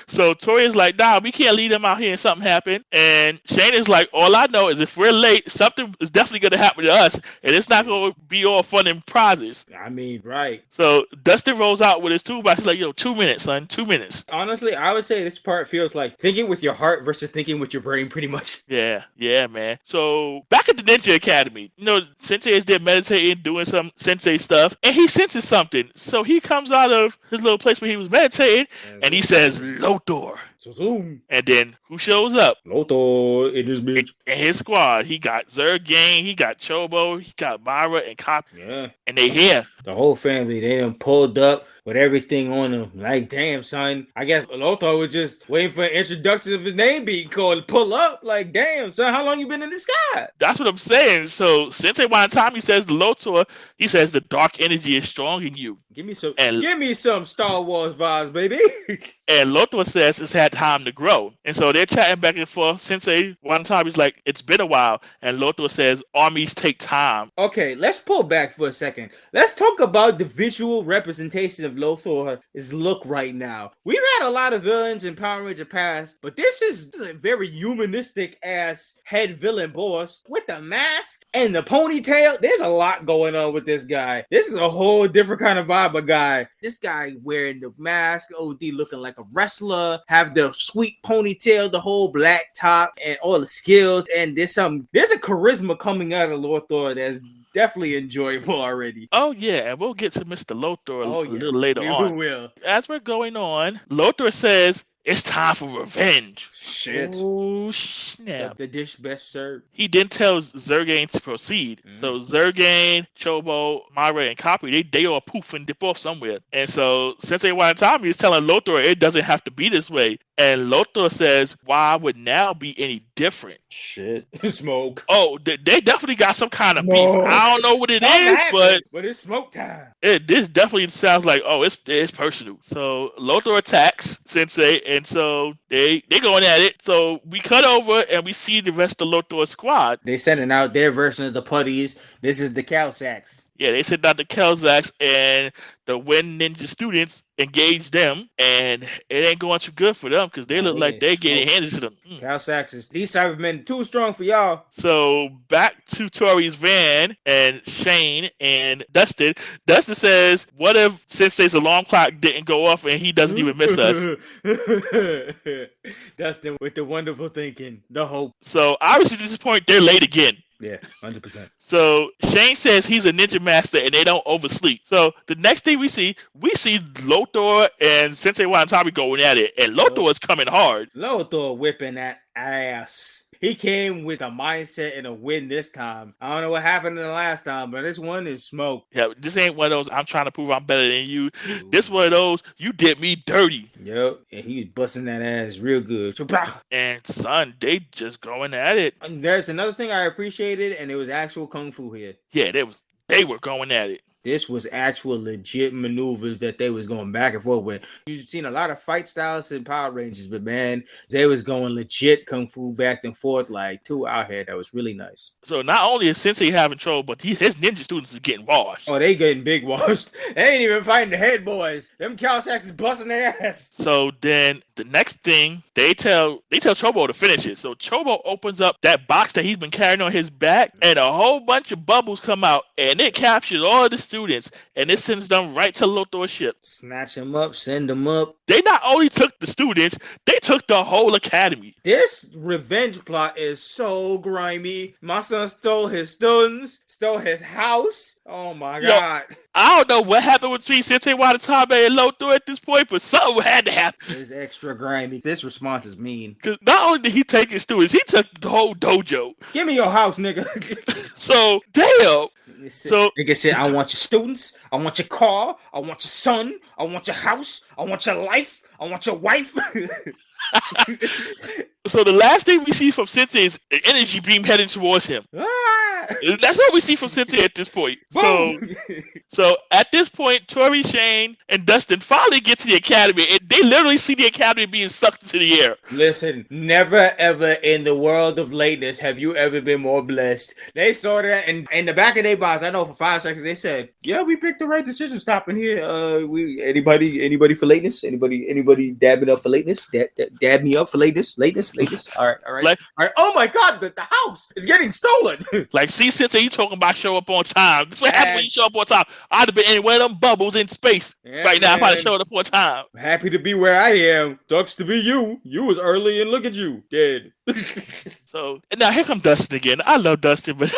So Tori is like, nah, we can't leave them out here and something happen. And Shane is like, all I know is if we're late, something is definitely going to happen to us. And it's not going to be all fun and prizes. I mean, right. So Dustin rolls out with his toolbox. He's like, 2 minutes, son, 2 minutes. Honestly, I would say this part feels like thinking with your heart versus thinking with your brain pretty much. Yeah, man. So back at the Ninja Academy, Sensei is there meditating, doing some Sensei stuff. And he senses something. So he comes out of his little place where he was meditating. And he says, Lothor. So zoom. And then who shows up? Lothor in his bitch. And his squad. He got Zergain, he got Chobo, he got Myra and Cop. Yeah. And they here. The whole family, they done pulled up with everything on them. Like, damn, son. I guess Lothor was just waiting for an introduction of his name being called. Pull up. Like, damn, son, how long you been in the sky? That's what I'm saying. So Sensei Wanatabe says to Lothor, he says the dark energy is strong in you. Give me some Star Wars vibes, baby. And Lothor says it's had time to grow. And so they're chatting back and forth. Sensei Wanatabe's like, it's been a while. And Lothor says, armies take time. Okay, let's pull back for a second. Let's talk about the visual representation of Lothor's look right now. We've had a lot of villains in Power Ranger past, but this is a very humanistic ass head villain boss with the mask and the ponytail. There's a lot going on with this guy. This is a whole different kind of vibe of guy. This guy wearing the mask, OD looking like a wrestler, have the sweet ponytail, the whole black top, and all the skills. And there's a charisma coming out of Lothor that's definitely enjoyable already. Oh, yeah, and we'll get to Mr. Lothor a little later on. We will. As we're going on, Lothor says, it's time for revenge. Shit. Oh, snap. The dish best served. He then tells Zergain to proceed. So Zergain, Chobo, Myra, and Copy, they all poof and dip off somewhere. And so Sensei Wanatabe is telling Lothor it doesn't have to be this way. And Lothor says, why would now be any different? Shit. Smoke. Oh, they definitely got some kind of beef. I don't know what it is, but it's smoke time. This definitely sounds like, it's personal. So Lothor attacks Sensei, and so they going at it. So we cut over and we see the rest of Lothor's squad. They sending out their version of the putties. This is the cow sacks. Yeah, they sent out the Kelzacs, and the Wind Ninja students engaged them, and it ain't going too good for them because they look like they getting handed to them. Cow sacks is these Cybermen too strong for y'all. So back to Tori's van and Shane and Dustin. Dustin says, what if Sensei's alarm clock didn't go off and he doesn't even miss us? Dustin with the wonderful thinking, the hope. So obviously at this point, they're late again. Yeah, 100%. So Shane says he's a ninja master and they don't oversleep. So the next thing we see Lothor and Sensei Wanatabe going at it, and Lothor is coming hard. Lothor whipping that ass. He came with a mindset and a win this time. I don't know what happened in the last time, but this one is smoke. Yeah, this ain't one of those, I'm trying to prove I'm better than you. Ooh. This one of those, you did me dirty. Yep, and he was busting that ass real good. And son, they just going at it. And there's another thing I appreciated, and it was actual kung fu here. Yeah, they were going at it. This was actual legit maneuvers that they was going back and forth with. You've seen a lot of fight styles in Power Rangers, but man, they was going legit kung fu back and forth like two out here. That was really nice. So not only is Sensei having trouble, but his ninja students is getting washed. Oh, they getting big washed. They ain't even fighting the head boys. Them Calsacs is busting their ass. So then the next thing, they tell Chobo to finish it. So Chobo opens up that box that he's been carrying on his back, and a whole bunch of bubbles come out, and it captures all the students, and it sends them right to Lothor's ship. Snatch them up, send them up. They not only took the students, they took the whole academy. This revenge plot is so grimy. My son stole his students, stole his house. Oh my God. I don't know what happened between Sensei Wanatabe and Lothor at this point, but something had to happen. It's extra grimy. This response is mean. Because not only did he take his students, he took the whole dojo. Give me your house, nigga. So, damn. So, nigga said, I want your students, I want your car, I want your son, I want your house, I want your life, I want your wife. So the last thing we see from Sensei is an energy beam heading towards him. That's what we see from Sensei at this point. So at this point, Tori, Shane, and Dustin finally get to the academy, and they literally see the academy being sucked into the air. Listen, never ever in the world of lateness have you ever been more blessed. They saw that, and in the back of their box, I know for 5 seconds they said, "Yeah, we picked the right decision stopping here." Anybody for lateness? Anybody dabbing up for lateness? Dab me up for lateness. All right. Like, all right. Oh my God, the house is getting stolen. Like, see, Sensei, you talking about show up on time? This is what happens when you show up on time. I'd have been in one of them bubbles in space right now if I'd have showed up on time. I'm happy to be where I am. Sucks to be you. You was early, and look at you, dead. So now here comes Dustin again. I love Dustin, but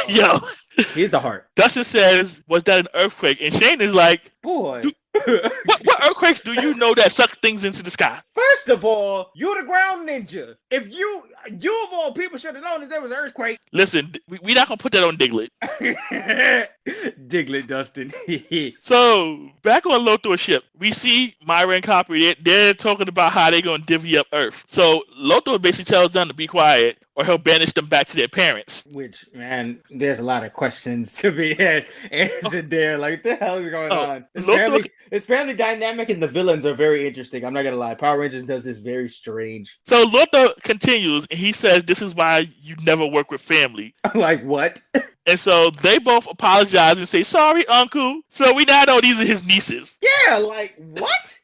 he's the heart. Dustin says, "Was that an earthquake?" And Shane is like, "Boy, what earthquakes do you know that suck things into the sky?" First of all, you the ground ninja. If you of all people should have known that there was an earthquake. Listen, we're not gonna put that on Diglett. Diglett, Dustin. So back on Lothor's ship, we see Myra and Copper. They're talking about how they're gonna divvy up Earth. So Lothor basically tells them to be quiet, or he'll banish them back to their parents. Which, man, there's a lot of questions to be answered there. Like, what the hell is going on? It's family dynamic, and the villains are very interesting. I'm not gonna lie. Power Rangers does this very strange. So Lothor continues, and he says, "This is why you never work with family." Like, what? And so they both apologize and say, "Sorry, Uncle." So we now know these are his nieces. Yeah, like, what?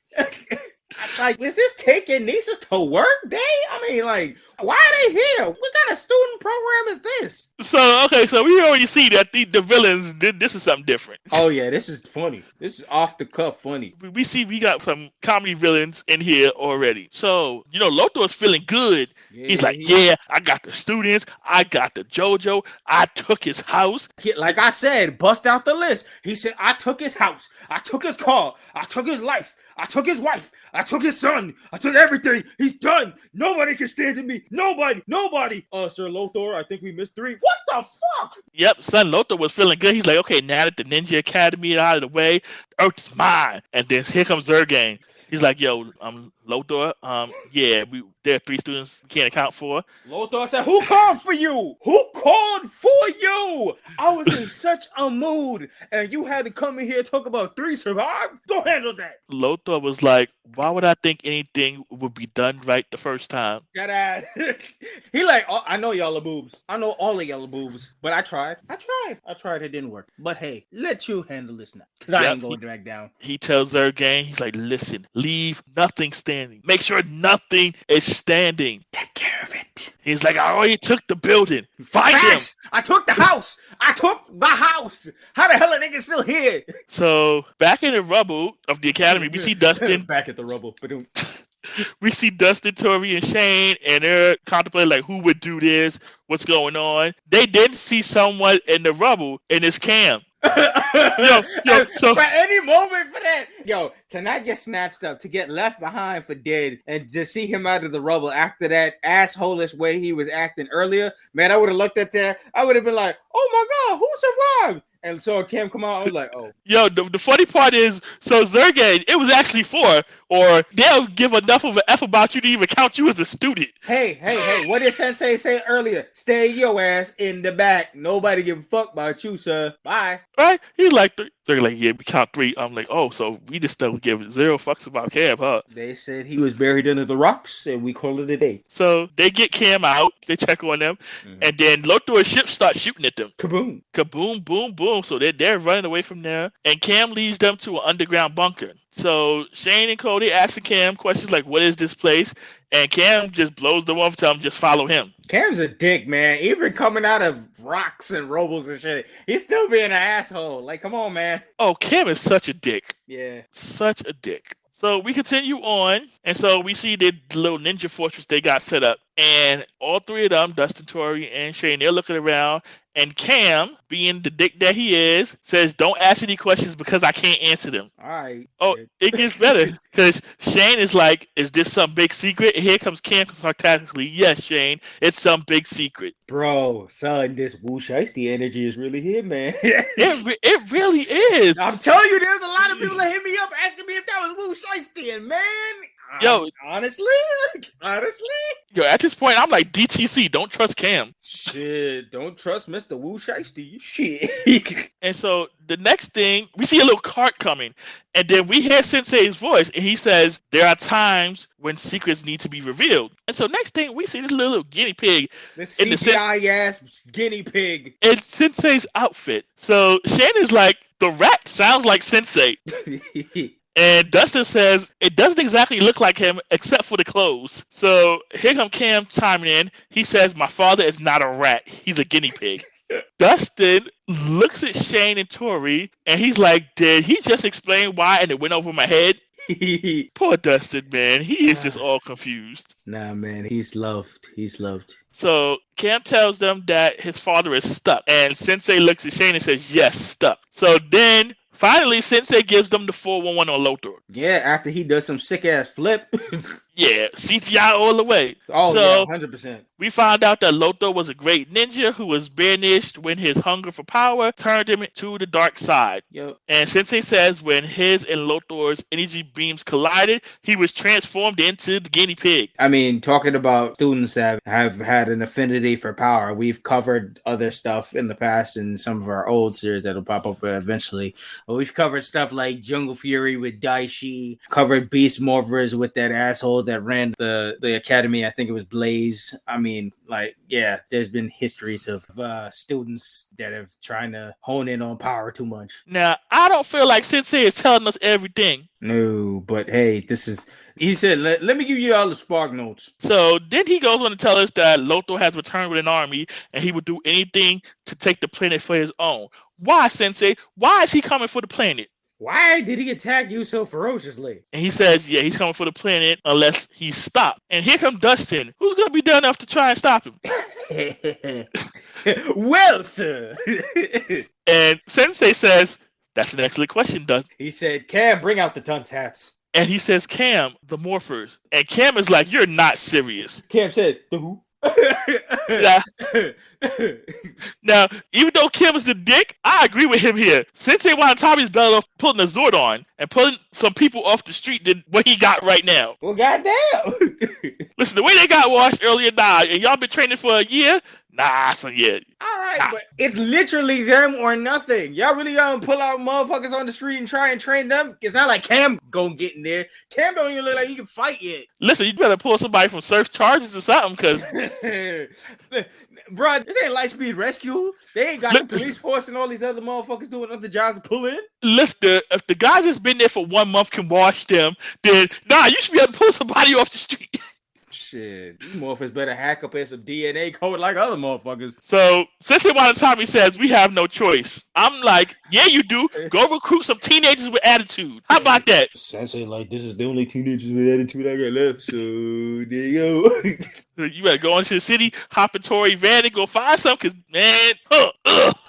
Like, is this taking nieces to work day? I mean, like, why are they here? What kind of student program is this? So we already see that the villains did this is something different. Oh yeah, this is funny. This is off the cuff funny. We got some comedy villains in here already. So, Lothor's feeling good. Yeah, he's like, "Yeah, I got the students. I got the JoJo. I took his house." Like I said, bust out the list. He said, "I took his house. I took his car. I took his life. I took his wife. I took his son. I took everything. He's done. Nobody can stand to me. Nobody. Sir Lothor, I think we missed 3. What the fuck?" Yep, son Lothor was feeling good. He's like, "Okay, now that the Ninja Academy is out of the way, Earth is mine." And then here comes Zergain. He's like, "Yo, Lothor, there are 3 students we can't account for." Lothor said, "Who called for you? Who called for you? I was in such a mood, and you had to come in here and talk about 3 survived? Don't handle that." Lothor was like, "Why would I think anything would be done right the first time?" He like, "Oh, I know y'all are boobs. I know all of y'all are boobs, but I tried. It didn't work. But hey, let you handle this now, because I ain't going back down." He tells Zergain, he's like, "Listen, leave nothing standing. Make sure nothing is standing. Take care of it." He's like, "I already took the building. Find him. I took the house. How the hell are niggas still here?" So back in the rubble of the academy, we see Dustin. Back at the rubble. We see Dustin, Tori, and Shane, and they're contemplating like, who would do this? What's going on? They did see someone in the rubble, and it's Cam. So for any moment for that, to not get snatched up, to get left behind for dead, and to see him out of the rubble after that asshole-ish way he was acting earlier, man, I would have looked at that. I would have been like, "Oh my God, who survived?" And so Cam come out, I was like, "Oh." The funny part is, so Zergain, it was actually 4, or they'll give enough of an F about you to even count you as a student. Hey, what did Sensei say earlier? Stay your ass in the back. Nobody give a fuck about you, sir. Bye. Right? He's like, they're like, "Yeah, we count 3. I'm like, "Oh, so we just don't give 0 fucks about Cam, huh?" They said he was buried under the rocks, and we call it a day. So they get Cam out, they check on them, and then Lothor's ship starts shooting at them. Kaboom. Kaboom, boom, boom. So they're running away from there, and Cam leads them to an underground bunker. So Shane and Cody asking Cam questions like, "What is this place?" And Cam just blows them off, tell them just follow him. Cam's a dick, man. Even coming out of rocks and robles and shit, he's still being an asshole. Like, come on, man. Oh, Cam is such a dick. Yeah. Such a dick. So we continue on, and so we see the little ninja fortress they got set up. And all 3 of them, Dustin, Tori, and Shane, they're looking around. And Cam, being the dick that he is, says, "Don't ask any questions because I can't answer them." All right. Oh, it gets better. Because Shane is like, "Is this some big secret?" And here comes Cam sarcastically, "Yes, Shane, it's some big secret." Bro, son, this Wu Shiesty energy is really here, man. It really is. I'm telling you, there's a lot of people that hit me up asking me if that was Wu Shiesty. And man, Yo, honestly, yo, at this point, I'm like, DTC, don't trust Cam. Shit, don't trust Mr. Wu Shiesty. Shit. And so the next thing, we see a little cart coming, and then we hear Sensei's voice, and he says, there are times when secrets need to be revealed. And so next thing, we see this little guinea pig. This CGI-ass guinea pig. In Sensei's outfit. So Shane is like, the rat sounds like Sensei. And Dustin says, it doesn't exactly look like him except for the clothes. So here comes Cam chiming in. He says, my father is not a rat. He's a guinea pig. Dustin looks at Shane and Tori, and he's like, did he just explain why and it went over my head? Poor Dustin, man. He is just all confused. Nah, man. He's loved. He's loved. So Cam tells them that his father is stuck. And Sensei looks at Shane and says, yes, stuck. So then finally, Sensei gives them the 411 on Lothar. Yeah, after he does some sick-ass flip. Yeah, CGI all the way. Oh, so, yeah, 100%. We found out that Lothar was a great ninja who was banished when his hunger for power turned him to the dark side. Yep. And Sensei says when his and Lothar's energy beams collided, he was transformed into the guinea pig. I mean, talking about students that have had an affinity for power, we've covered other stuff in the past in some of our old series that'll pop up eventually. But we've covered stuff like Jungle Fury with Daishi, covered Beast Morphers with that asshole that ran the academy. I think it was Blaze. I mean, like, yeah, there's been histories of students that have trying to hone in on power too much. Now, I don't feel like Sensei is telling us everything. No, but hey, this is... He said, let me give you all the spark notes. So then he goes on to tell us that Lothar has returned with an army and he would do anything to take the planet for his own. Why, Sensei? Why is he coming for the planet? Why did he attack you so ferociously? And he says, yeah, he's coming for the planet unless he's stopped. And here comes Dustin. Who's going to be done enough to try and stop him? Well, sir. And Sensei says, that's an excellent question, Dustin. He said, Cam, bring out the dunce hats. And he says, Cam, the morphers. And Cam is like, you're not serious. Cam said, the who? Now, even though Kim is a dick, I agree with him here. Sensei Wanatabe is better off putting a Zord on and pulling some people off the street than what he got right now. Well, goddamn. Listen, the way they got washed earlier, and y'all been training for a year? Nah, so yeah. All right, but it's literally them or nothing. Y'all really gonna pull out motherfuckers on the street and try and train them? It's not like Cam gonna get in there. Cam don't even look like he can fight yet. Listen, you better pull somebody from surf charges or something, because... Bro, this ain't Lightspeed Rescue. They ain't got the police force and all these other motherfuckers doing other jobs to pull in. Listen, if the guys that's been there for 1 month can wash them, then, you should be able to pull somebody off the street. Shit, these motherfuckers better hack up in some DNA code like other motherfuckers. So, Sensei Wanatabe says we have no choice. I'm like, yeah, you do. Go recruit some teenagers with attitude. How about that? Sensei, like, this is the only teenagers with attitude I got left, so there you go. You better go into the city, hop in Tory van, and go find some, because, man,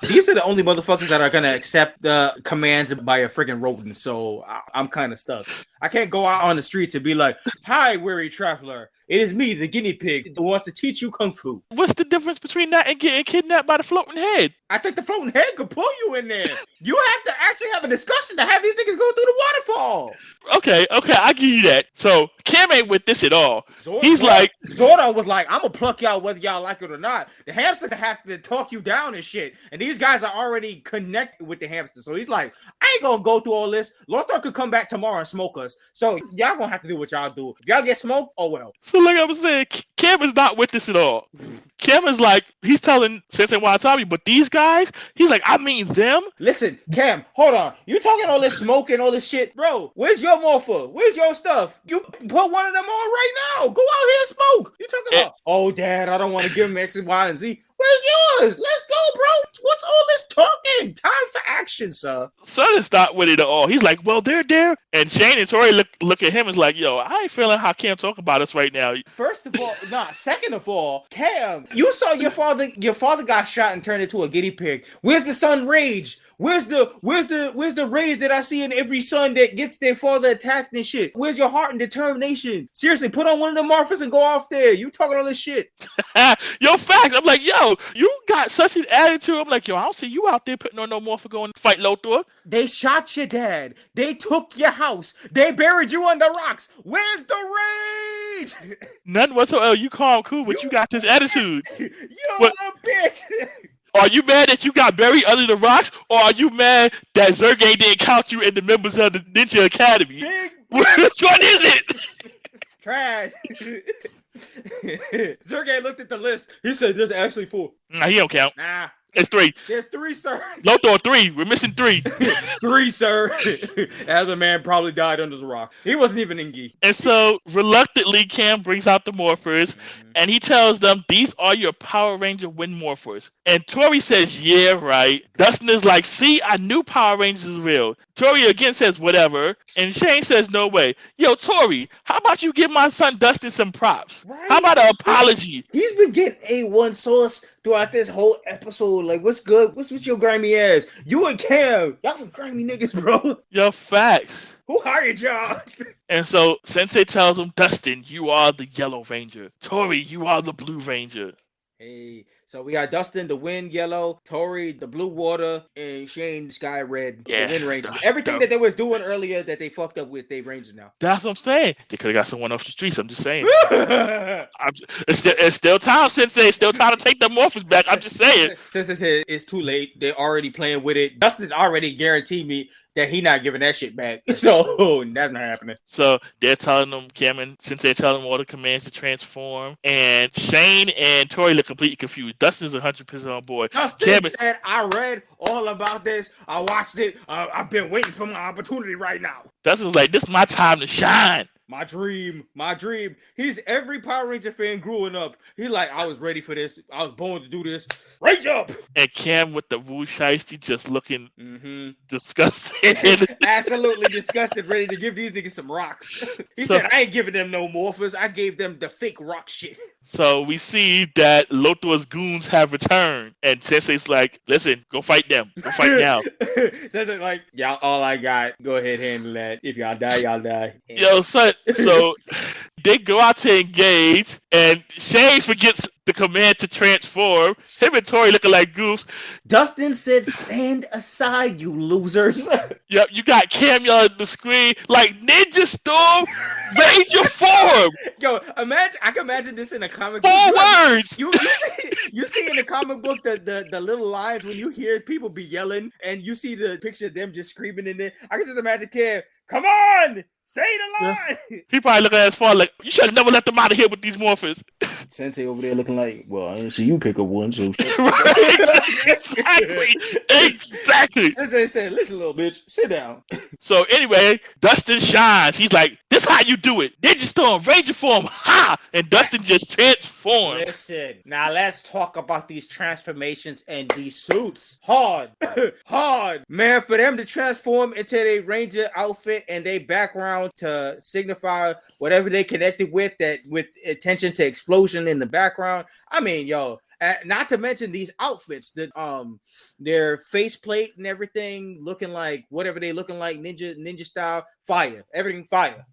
These are the only motherfuckers that are going to accept the commands by a freaking rodent, so I'm kind of stuck. I can't go out on the streets and be like, hi, weary traveler. It is me, the guinea pig, who wants to teach you kung fu. What's the difference between that and getting kidnapped by the floating head? I think the floating head could pull you in there. You have to actually have a discussion to have these niggas go through the waterfall. Okay, I give you that. So, Cam ain't with this at all. Zordon was like, I'm going to pluck y'all whether y'all like it or not. The hamster have to talk you down and shit. And these guys are already connected with the hamster. So he's like, I ain't going to go through all this. Lothar could come back tomorrow and smoke us. So y'all going to have to do what y'all do. If y'all get smoked, oh well. So like I was saying, Cam is not with this at all. Cam is like, he's telling Sensei Wanatabe, but these guys, he's like, I mean them? Listen, Cam, hold on. You talking all this smoke and all this shit? Bro, where's your morpher? Where's your stuff? You put one of them on right now. Go out here and smoke. You talking about, oh, Dad, I don't want to give him X and Y and Z. Where's yours? Let's go, bro. What's all this talking? Time for action, sir. Son is not with it at all. He's like, well, they're there. And Shane and Tori look at him and is like, yo, I ain't feeling how Cam talk about us right now. First of all, second of all, Cam, you saw your father got shot and turned into a guinea pig. Where's the son rage? Where's the rage that I see in every son that gets their father attacked and shit? Where's your heart and determination? Seriously, put on one of the morphers and go off there. You talking all this shit. Yo, facts. I'm like, yo, you got such an attitude. I'm like, yo, I don't see you out there putting on no morpher going to fight Lothar. They shot your dad. They took your house. They buried you under rocks. Where's the rage? None whatsoever. You calm cool, but you got this attitude. You a bitch. Are you mad that you got buried under the rocks, or are you mad that Sergey didn't count you in the members of the Ninja Academy? Which one is it? Trash. Sergey looked at the list. He said, "There's actually 4." Nah, he don't count. Nah. It's 3. There's 3, sir. Lothar 3. We're missing 3. 3, sir. The other man probably died under the rock. He wasn't even in gi. And so, reluctantly, Cam brings out the morphers, and he tells them, these are your Power Ranger Wind Morphers. And Tori says, yeah, right. Dustin is like, see, I knew Power Rangers is real. Tori again says, whatever. And Shane says, no way. Yo, Tori, how about you give my son Dustin some props? Right? How about an apology? He's been getting A1 sauce throughout this whole episode. Like, what's good? What's with your grimy ass? You and Cam, y'all some grimy niggas, bro. Yo, facts. Who hired y'all? And so Sensei tells him, Dustin, you are the Yellow Ranger. Tori, you are the Blue Ranger. Hey, so we got Dustin, the Wind Yellow, Tori, the Blue Water, and Shane, Sky Red, the Wind Ranger. Everything that they was doing earlier that they fucked up with, they Rangers now. That's what I'm saying. They could have got someone off the streets. I'm just saying. It's still time, Sensei. It's still time to take the morphers back. I'm just saying. Sensei said it's too late. They're already playing with it. Dustin already guaranteed me that he not giving that shit back. So that's not happening. So they're telling them, Cameron, since they're telling them all the commands to transform, and Shane and Tori look completely confused. Dustin's 100% on board. Dustin said, I read all about this. I watched it. I've been waiting for my opportunity right now. Dustin's like, this is my time to shine. My dream. He's every Power Ranger fan growing up. He's like, I was ready for this. I was born to do this. Rage up! And Cam with the Wu Shiesty just looking disgusted. Absolutely disgusted, ready to give these niggas some rocks. He said, I ain't giving them no morphers. I gave them the fake rock shit. So we see that Lothar's goons have returned. And Sensei's like, listen, go fight them. Go fight now. Sensei's like, y'all, all I got. Go ahead, handle that. If y'all die, y'all die. Yo, so they go out to engage, and Shane forgets the command to transform. Him and Tori looking like goofs. Dustin said, stand aside, you losers. Yep, you got Cam on the screen like Ninja Storm Ranger form. Yo, I can imagine this in a comic book. 4 words. You see in the comic book the little lines when you hear people be yelling and you see the picture of them just screaming in there. I can just imagine Cam, come on, say the line. Yeah. He probably looking at his father like, you should have never let them out of here with these morphers. Sensei over there looking like, well, I didn't see you pick up one, so exactly. Sensei said, listen, little bitch, sit down. So anyway, Dustin shines. He's like, this is how you do it. They just throw Ranger form, ha! And Dustin just transforms. Listen, now let's talk about these transformations and these suits. Hard. Man, for them to transform into their Ranger outfit and their background to signify whatever they connected with, that with attention to explosion in the background. I mean, yo, not to mention these outfits, that their faceplate and everything looking like whatever they looking like, ninja style. Fire. Everything fire.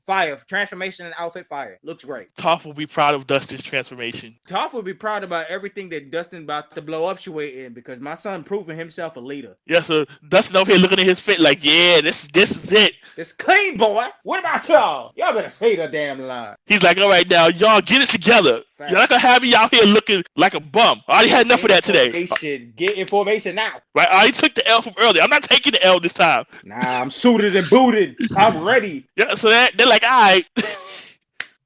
Transformation and outfit fire. Looks great. Toph will be proud of Dustin's transformation. Toph will be proud about everything that Dustin about to blow up Shuei in, because my son proving himself a leader. Yeah, so Dustin over here looking at his fit like, yeah, this is it. It's clean, boy. What about y'all? Y'all better say the damn line. He's like, all right, now, y'all get it together. Fact. You're not going to have me out here looking like a bum. I already had enough of that today. Get information now. Right, I already took the L from earlier. I'm not taking the L this time. Nah, I'm suited and booted. I'm ready. Yeah, so they're like, all right.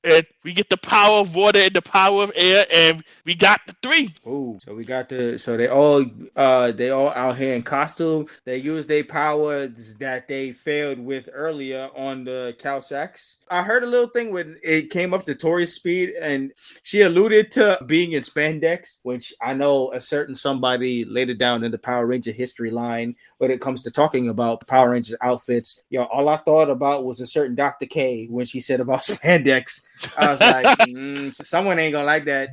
And we get the power of water and the power of air, and we got the 3. Ooh, so we got they all out here in costume. They use their powers that they failed with earlier on the Calsax. I heard a little thing when it came up to Tori's speed, and she alluded to being in spandex, which I know a certain somebody later down in the Power Ranger history line when it comes to talking about Power Ranger outfits. Yo, all I thought about was a certain Dr. K when she said about spandex. I was like, someone ain't gonna like that.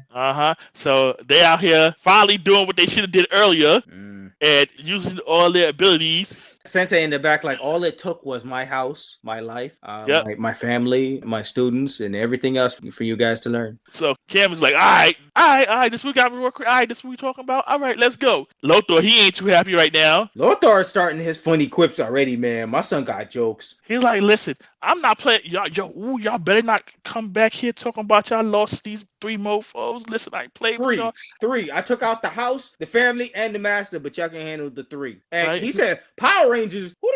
So they out here finally doing what they should have did earlier and using all their abilities Sensei in the back, like, all it took was my house, my life, Yep. my family, my students, and everything else for you guys to learn. So Cam is like, all right, this week got me work. All right, this what we talking about. All right, let's go. Lothar, he ain't too happy right now. Lothar is starting his funny quips already, man. My son got jokes. He's like, listen, I'm not playing. Y'all better not come back here talking about y'all lost these 3 mofos. Listen, I played with y'all. 3. I took out the house, the family, and the master, but y'all can handle the 3. And right. He said, Power Rangers. Who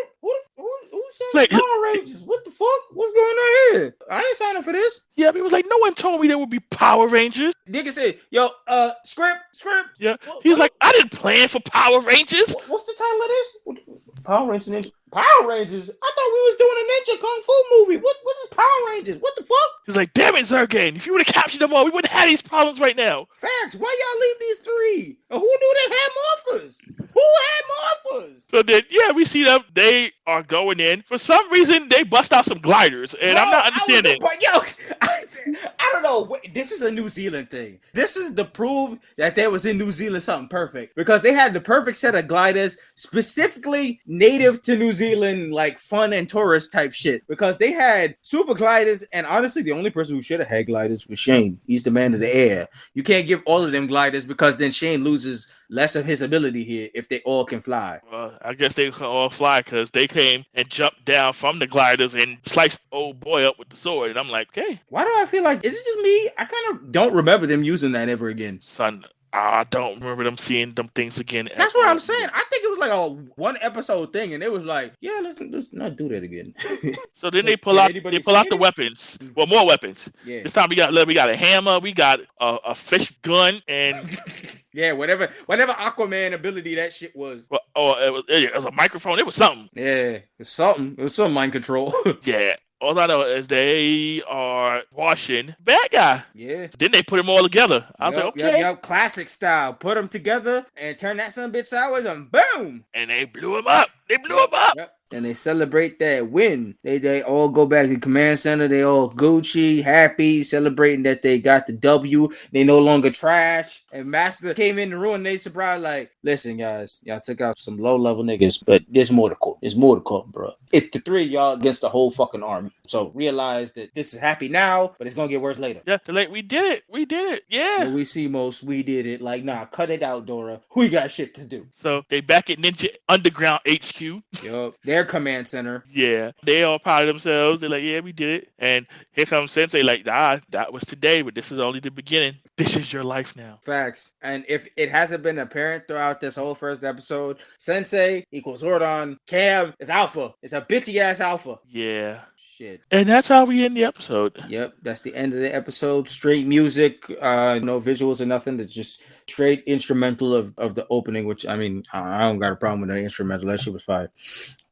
said Power Rangers? What the fuck? What's going on here? I ain't signing for this. Yeah, he was like, no one told me there would be Power Rangers. Nigga said, yo, script. Yeah, he's like, I didn't plan for Power Rangers. What's the title of this? Power Rangers Ninja. Power Rangers? I thought we was doing a ninja kung fu movie. What is Power Rangers? What the fuck? He's like, damn it, Zergan. If you would have captured them all, we wouldn't have these problems right now. Facts. Why y'all leave these 3? And who knew they had morphers? Who had morphers? So then, yeah, we see them. They are going in. For some reason, they bust out some gliders, and I'm not understanding. I don't know. This is a New Zealand thing. This is to prove that they was in New Zealand something perfect, because they had the perfect set of gliders specifically native to New Zealand, like fun and tourist type shit, because they had super gliders, and honestly, the only person who should have had gliders was Shane. He's the man of the air. You can't give all of them gliders, because then Shane loses less of his ability here if they all can fly. Well, I guess they can all fly, because they came and jumped down from the gliders and sliced old boy up with the sword. And I'm like, okay. Why do I feel like, is it just me? I kind of don't remember them using that ever again. Son, I don't remember them seeing them things again. That's what I'm saying. I think it was like a 1 episode thing, and it was like, yeah, let's not do that again. So then they pull out the weapons. Well, more weapons. Yeah. This time we got a hammer, we got a fish gun, and yeah, whatever Aquaman ability that shit was. Well, it was a microphone. It was something. Yeah, it's something. It was some mind control. Yeah. All I know is they are washing bad guy. Yeah. Then they put them all together. I was like, okay. Yep, classic style. Put them together and turn that son of a bitch sideways and boom. And they blew him up. Yep. And they celebrate that win. They all go back to the command center. They all Gucci, happy, celebrating that they got the W. They no longer trash. And Master came in the room and they surprised, like, listen, guys, y'all took out some low-level niggas, but there's more to come. There's more to come, bro. It's the 3 of y'all against the whole fucking army. So realize that this is happy now, but it's going to get worse later. Yeah, they're like, we did it. Yeah. When we see most, we did it. Like, nah, cut it out, Dora. We got shit to do. So they back at Ninja Underground HQ. Yup. Their command center. Yeah. They all proud of themselves. They're like, yeah, we did it. And here comes Sensei like, that was today, but this is only the beginning. This is your life now. Facts. And if it hasn't been apparent throughout this whole first episode, Sensei equals Zordon. Cam is alpha. It's a bitchy ass alpha. Yeah. Shit. And that's how we end the episode. Yep, that's the end of the episode. Straight music, no visuals or nothing. It's just straight instrumental of the opening, which, I mean, I don't got a problem with the instrumental. That shit was fire.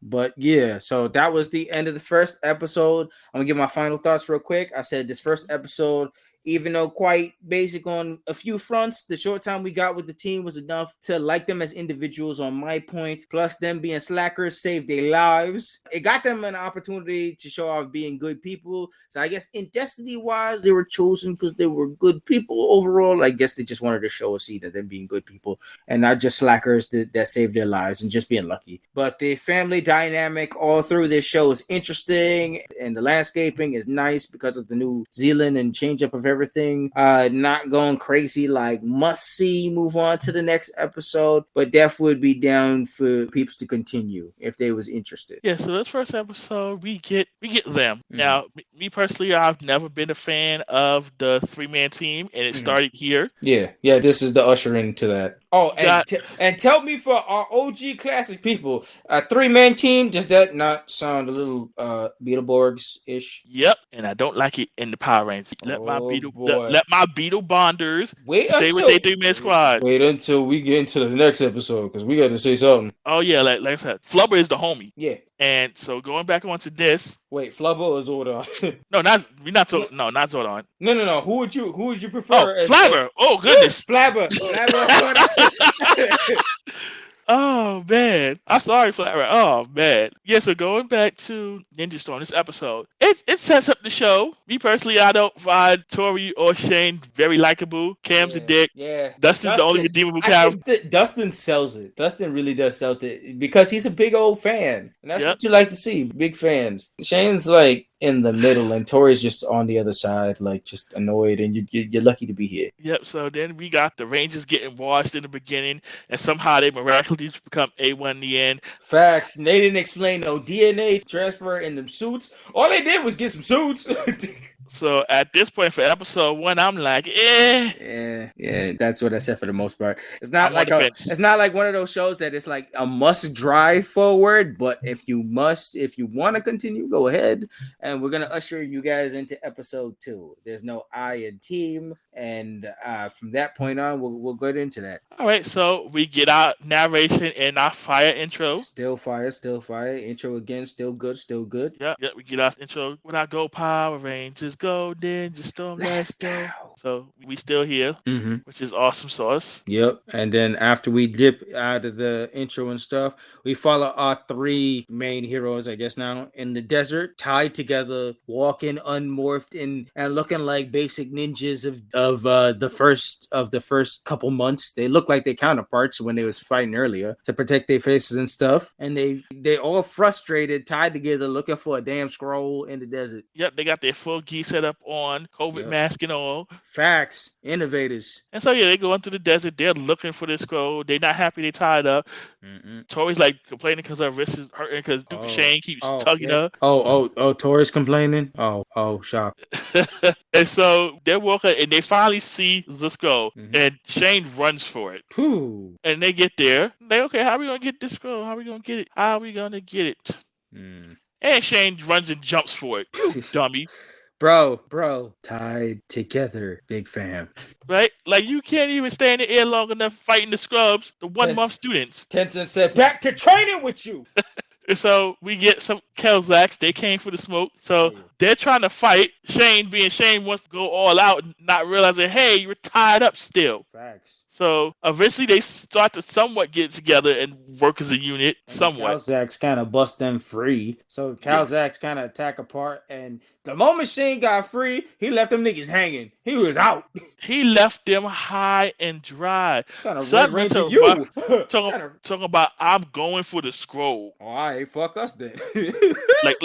But yeah, so that was the end of the first episode. I'm gonna give my final thoughts real quick. I said this first episode, even though quite basic on a few fronts, the short time we got with the team was enough to like them as individuals on my point. Plus, them being slackers saved their lives. It got them an opportunity to show off being good people. So I guess in destiny-wise, they were chosen because they were good people overall. I guess they just wanted to show us either them being good people and not just slackers that saved their lives and just being lucky. But the family dynamic all through this show is interesting, and the landscaping is nice because of the New Zealand and change up of everything. Not going crazy like must see, move on to the next episode, but Def would be down for peeps to continue if they was interested. Yeah, so this first episode we get them. Mm-hmm. Now, me personally, I've never been a fan of the 3-man team, and it started here. Yeah, this is the usher into that. Oh, and tell me, for our OG classic people, a 3-man team, does that not sound a little Beetleborgs-ish? Yep, and I don't like it in the Power Rangers. Let my Beetle Bonders stay with their 3-man squad. Wait until we get into the next episode, because we got to say something. Oh yeah, like I said, Flubber is the homie. Yeah. And so going back onto this. Wait, Flubber or Zordon? not Zordon. No. Who would you prefer? Oh, Flabber. Oh goodness. Flabber. Oh man, I'm sorry, Flabber. Oh man, yeah. So going back to Ninja Storm, this episode, it it sets up the show. Me personally, I don't find Tori or Shane very likable. Cam's a dick. Yeah. Dustin's the only redeemable I character. think Dustin sells it. Dustin really does sell it because he's a big old fan. And that's what you like to see. Big fans. Shane's like in the middle and Tori's just on the other side, like just annoyed, and you're lucky to be here. Yep, so then we got the Rangers getting washed in the beginning, and somehow they miraculously become A1 in the end. Facts. They didn't explain no DNA transfer in them suits. All they did was get some suits. So at this point for episode 1, I'm like, Yeah, that's what I said for the most part. It's not it's not like one of those shows that it's like a must drive forward, but if you want to continue, go ahead. And we're gonna usher you guys into episode 2. There's no I in team, and from that point on, we'll get into that. All right, so we get our narration and our fire intro. Still fire. Intro again, still good. Yeah, we get our intro. When I go Power Rangers, go Ninja Storm, let's go. So we still here, which is awesome sauce. Yep. And then after we dip out of the intro and stuff, we follow our 3 main heroes, I guess now, in the desert, tied together, walking unmorphed and looking like basic ninjas of the first couple months. They look like their counterparts when they was fighting earlier to protect their faces and stuff. And they all frustrated, tied together, looking for a damn scroll in the desert. Yep, they got their full gi set up on, COVID mask and all. Facts. Innovators. And so, they go into the desert. They're looking for this scroll. They're not happy they tied up. Tori's like complaining because her wrist is hurting because stupid Shane keeps tugging her. Tori's complaining? Oh, shock. And so they're walking and they finally see the scroll. And Shane runs for it. And they get there. They, okay, how are we going to get this scroll? How are we going to get it? And Shane runs and jumps for it. You dummy. Bro, tied together, big fam. Right? Like, you can't even stay in the air long enough fighting the scrubs, the 1-month students. Tenzin said, back to training with you. So we get some Kelzaks. They came for the smoke. So they're trying to fight. Shane, being Shane, wants to go all out and not realizing, hey, you're tied up still. Facts. So eventually they start to somewhat get together and work as a unit, somewhat. Kelzaks kind of bust them free. So Kelzaks kind of attack apart. And the moment Shane got free, he left them niggas hanging. He was out. He left them high and dry. Talking about, I'm going for the scroll. All right, fuck us then. like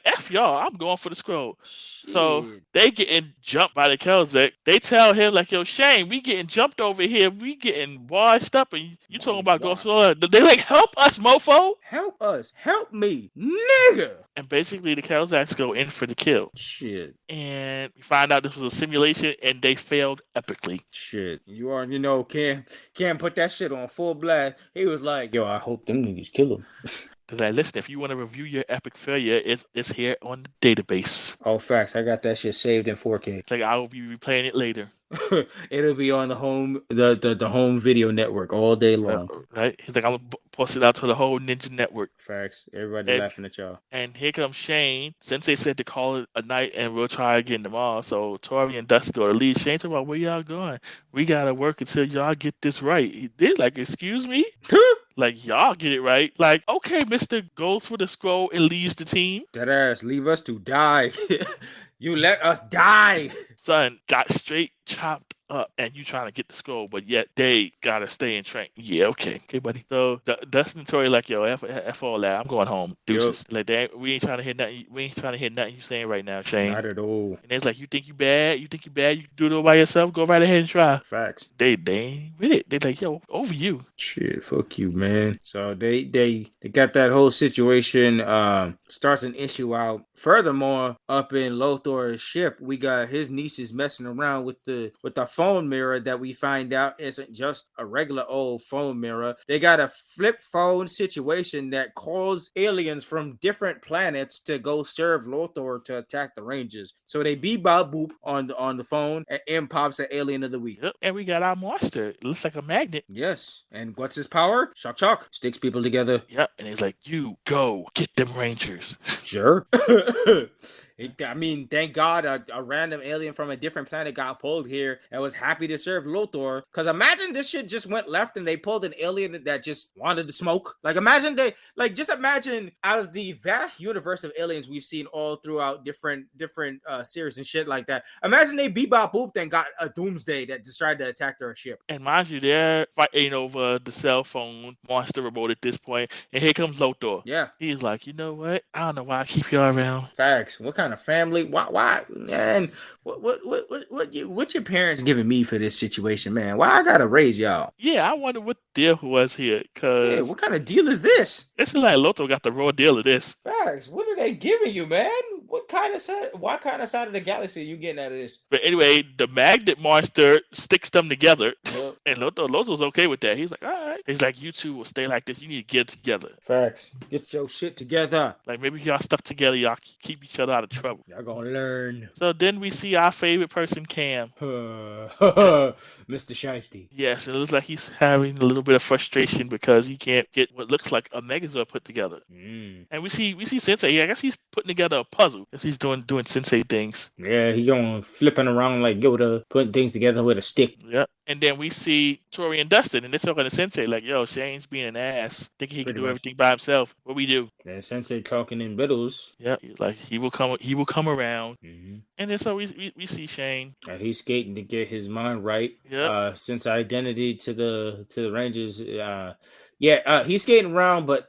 F y'all, I'm going for the scroll. Shit. So they getting jumped by the Kelzak. They tell him like, yo, Shane, we getting jumped over here. We getting washed up, and you talking about go slow. They like, help us, mofo. Help us. Help me, nigga. And basically the Kelzaks go in for the kill. Shit. And we find out this was a simulation, and they failed epically. Shit. Cam put that shit on full blast. He was like, yo, I hope them niggas kill him. Like, listen, if you want to review your epic failure, it's here on the database. Oh, facts. I got that shit saved in 4K. Like, I will be replaying it later. It'll be on the home video network all day long. Right? He's like, I'm gonna post it out to the whole Ninja network. Facts. Everybody laughing at y'all. And here comes Shane. Sensei said to call it a night and we'll try again tomorrow. So Tori and Dusty go to leave. Shane talking about, where y'all going? We gotta work until y'all get this right. He did, like, excuse me? Like, y'all get it right. Like, okay, Mr. goes for the scroll and leaves the team. That ass, leave us to die. You let us die. Son got straight chopped up, and you trying to get the scroll, but yet they gotta stay in train. Yeah, okay, buddy. So Dustin and Tori like, yo, F all that. I'm going home. Deuces. Yep. Like, we ain't trying to hear nothing. We ain't trying to hear nothing you saying right now, Shane. Not at all. And they's like, you think you bad? You can do it all by yourself? Go right ahead and try. Facts. They ain't with it. They like, yo, over you. Shit, fuck you, man. So they got that whole situation. Starts an issue out. Furthermore, up in Lothor's ship, we got his nieces messing around with the phone mirror that we find out isn't just a regular old phone mirror. They got a flip phone situation that calls aliens from different planets to go serve Lothor to attack the Rangers. So they bebop boop on the phone, and M pops an alien of the week. Yep. And we got our monster. It looks like a magnet. Yes. And what's his power? Shock. Sticks people together. Yep. And he's like, you go get them Rangers. Sure. I mean, thank God a random alien from a different planet got pulled here and was happy to serve Lothar. Because imagine this shit just went left and they pulled an alien that just wanted to smoke. Like, just imagine out of the vast universe of aliens we've seen all throughout different series and shit like that. Imagine they bebop booped and got a doomsday that decided to attack their ship. And mind you, they're fighting over the cell phone monster remote at this point. And here comes Lothar. Yeah. He's like, you know what? I don't know why I keep y'all around. Facts. What kind of family? Why? Man, what your parents giving me for this situation, man? Why I gotta raise y'all? Yeah, I wonder what the deal was here. Cause what kind of deal is this? This is like Lothar got the raw deal of this. Facts. What are they giving you, man? What kind of side of the galaxy are you getting out of this? But anyway, the magnet monster sticks them together. Yep. And Lothar's okay with that. He's like, all right. He's like, you two will stay like this. You need to get together. Facts. Get your shit together. Like, maybe y'all stuck together. Y'all keep each other out of trouble. Y'all gonna learn. So then we see our favorite person, Cam. Mr. Shiesty. Yes, it looks like he's having a little bit of frustration because he can't get what looks like a Megazord put together. And we see Sensei. I guess he's putting together a puzzle because he's doing Sensei things. Yeah, he going flipping around like Yoda, putting things together with a stick. Yep. And then we see Tori and Dustin, and they're talking to Sensei like, yo, Shane's being an ass, thinking he can do everything by himself. What we do? And Sensei talking in riddles. Yeah, like he will come around. And then so we see Shane. He's skating to get his mind right. Yep. Since identity to the Rangers. He's skating around, but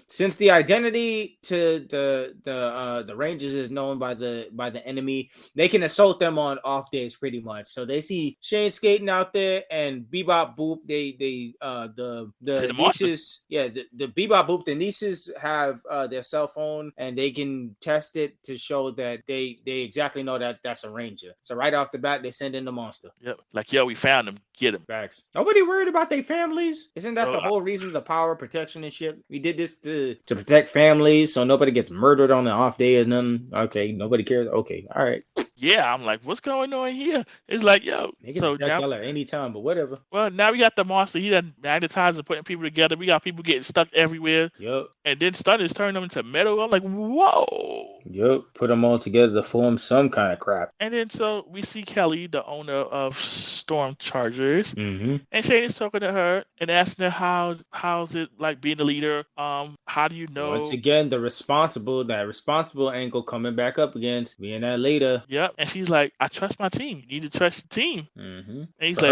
since the identity to the Rangers is known by the enemy, they can assault them on off days pretty much. So they see Shane skating out there and Bebop Boop. The nieces, the Bebop Boop, the nieces have their cell phone and they can test it to show that they exactly know that that's a Ranger. So right off the bat, they send in the monster. Yep. Like, yo, we found him. Get him. Facts. Nobody worried about their families. Isn't that the whole reason, the power, protection and shit? We did this to protect families so nobody gets murdered on the off day or nothing. Okay, nobody cares. Okay, all right. Yeah, I'm like, what's going on here? It's like, yo. They can protect y'all at any time, but whatever. Well, now we got the monster. He done magnetized and putting people together. We got people getting stuck everywhere. Yep. And then Stun is turning them into metal. I'm like, whoa. Yep. Put them all together to form some kind of crap. And then so we see Kelly, the owner of Storm Chargers. And Shane is talking to her and asking her how's it like being the leader? How do you know? Once again, that responsible angle coming back up again. Being that leader. Yep. And she's like, I trust my team. You need to trust your team. And he's for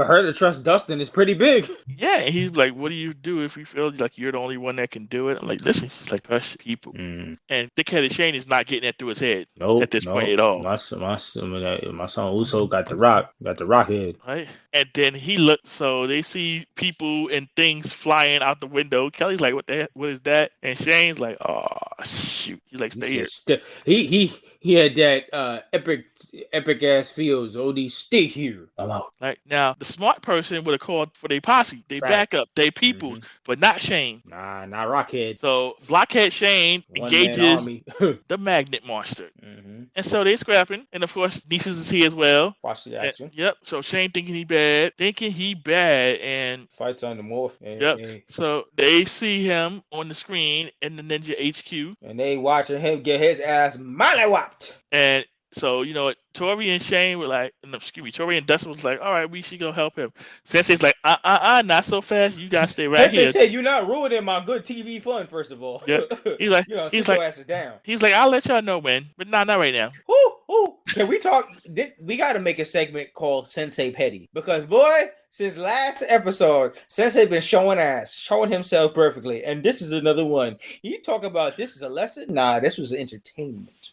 her to trust Dustin is pretty big. Yeah. And he's like, what do you do if you feel like you're the only one that can do it? I'm like, listen, she's like, trust people. And thick-headed Shane is not getting that through his head at this point at all. My son Uso got the rock head. Right. And then he looks, so they see people and things flying out the window. Kelly's like, what the heck? What is that? And Shane's like, oh, shoot. He's like, stay here. He had that epic ass feels. OD, stay here. I'm out. Right. Now, the smart person would have called for their posse, they backup, they peoples, but not Shane. Nah, not Rockhead. So Blockhead Shane engages the magnet monster. And so they scrapping. And of course, Nieces is here as well. Watch the action. Yep. So Shane thinking he bad. And fights on the morph. So they see him on the screen in the Ninja HQ. And they watching him get his ass mollywopped. And so, you know, Tori and Shane were like, Tori and Dustin was like, all right, we should go help him. Sensei's like, not so fast. You gotta stay right here. Sensei said, you're not ruining my good TV fun, first of all. Yeah. He's like, sit your asses down. He's like, I'll let y'all know when, but not right now. Can we talk? We got to make a segment called Sensei Petty because, boy, since last episode, Sensei been showing himself perfectly, and this is another one. You talk about this is a lesson? Nah, this was entertainment.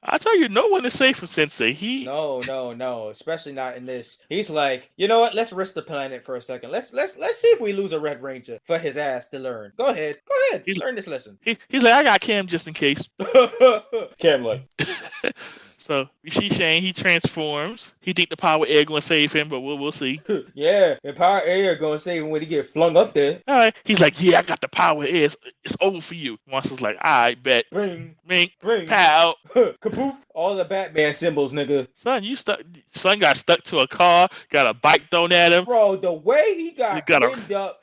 I tell you, no one is safe from Sensei. No, especially not in this. He's like, you know what? Let's risk the planet for a second. Let's see if we lose a Red Ranger for his ass to learn. Go ahead, learn this lesson. He's like, I got Cam just in case. Cam like. So we see Shane. He transforms. He think the power air going to save him, but we'll see. Yeah, the power air going to save him when he get flung up there. All right. He's like, yeah, I got the power air. It's over for you. Monster's like, I bet. Bring. Pow. Kapoop. All the Batman symbols, nigga. Son got stuck to a car. Got a bike thrown at him. Bro, the way he got pinned up.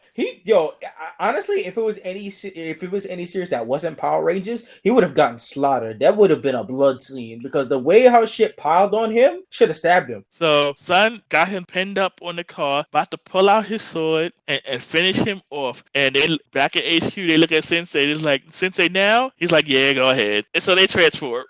Honestly, if it was any series that wasn't Power Rangers, he would have gotten slaughtered. That would have been a blood scene because the way how shit piled on him should have stabbed him. So Son got him pinned up on the car, about to pull out his sword and finish him off. And then back at HQ, they look at Sensei. It's like, Sensei now? He's like, yeah, go ahead. And so they transform.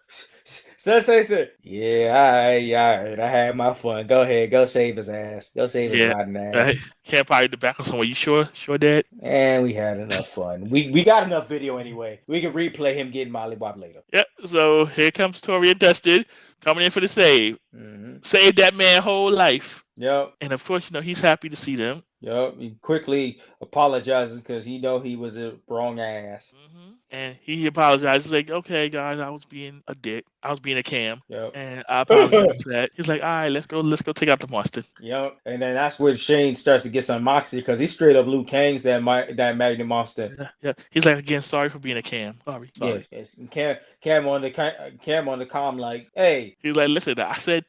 Sensei said, yeah, all right, I had my fun. Go ahead, go save his ass. Go save his rotten ass. Can't probably the back of someone. You sure, Dad? And we had enough fun. We got enough video anyway. We can replay him getting mollywop later. Yep. So here comes Tori and Dustin coming in for the save. Mm-hmm. Saved that man's whole life. Yep. And of course, he's happy to see them. Yep. He quickly apologizes because he was a wrong ass. Mm-hmm. And he apologizes, like, okay, guys, I was being a dick. I was being a cam. Yep. And I apologize for that. He's like, all right, let's go take out the monster. Yep. And then that's where Shane starts to get some moxie because he straight up Liu Kang's that Magnum monster. Yeah. He's like, again, sorry for being a cam. Sorry. Yes. Cam on the comm like, hey. He's like, listen, I said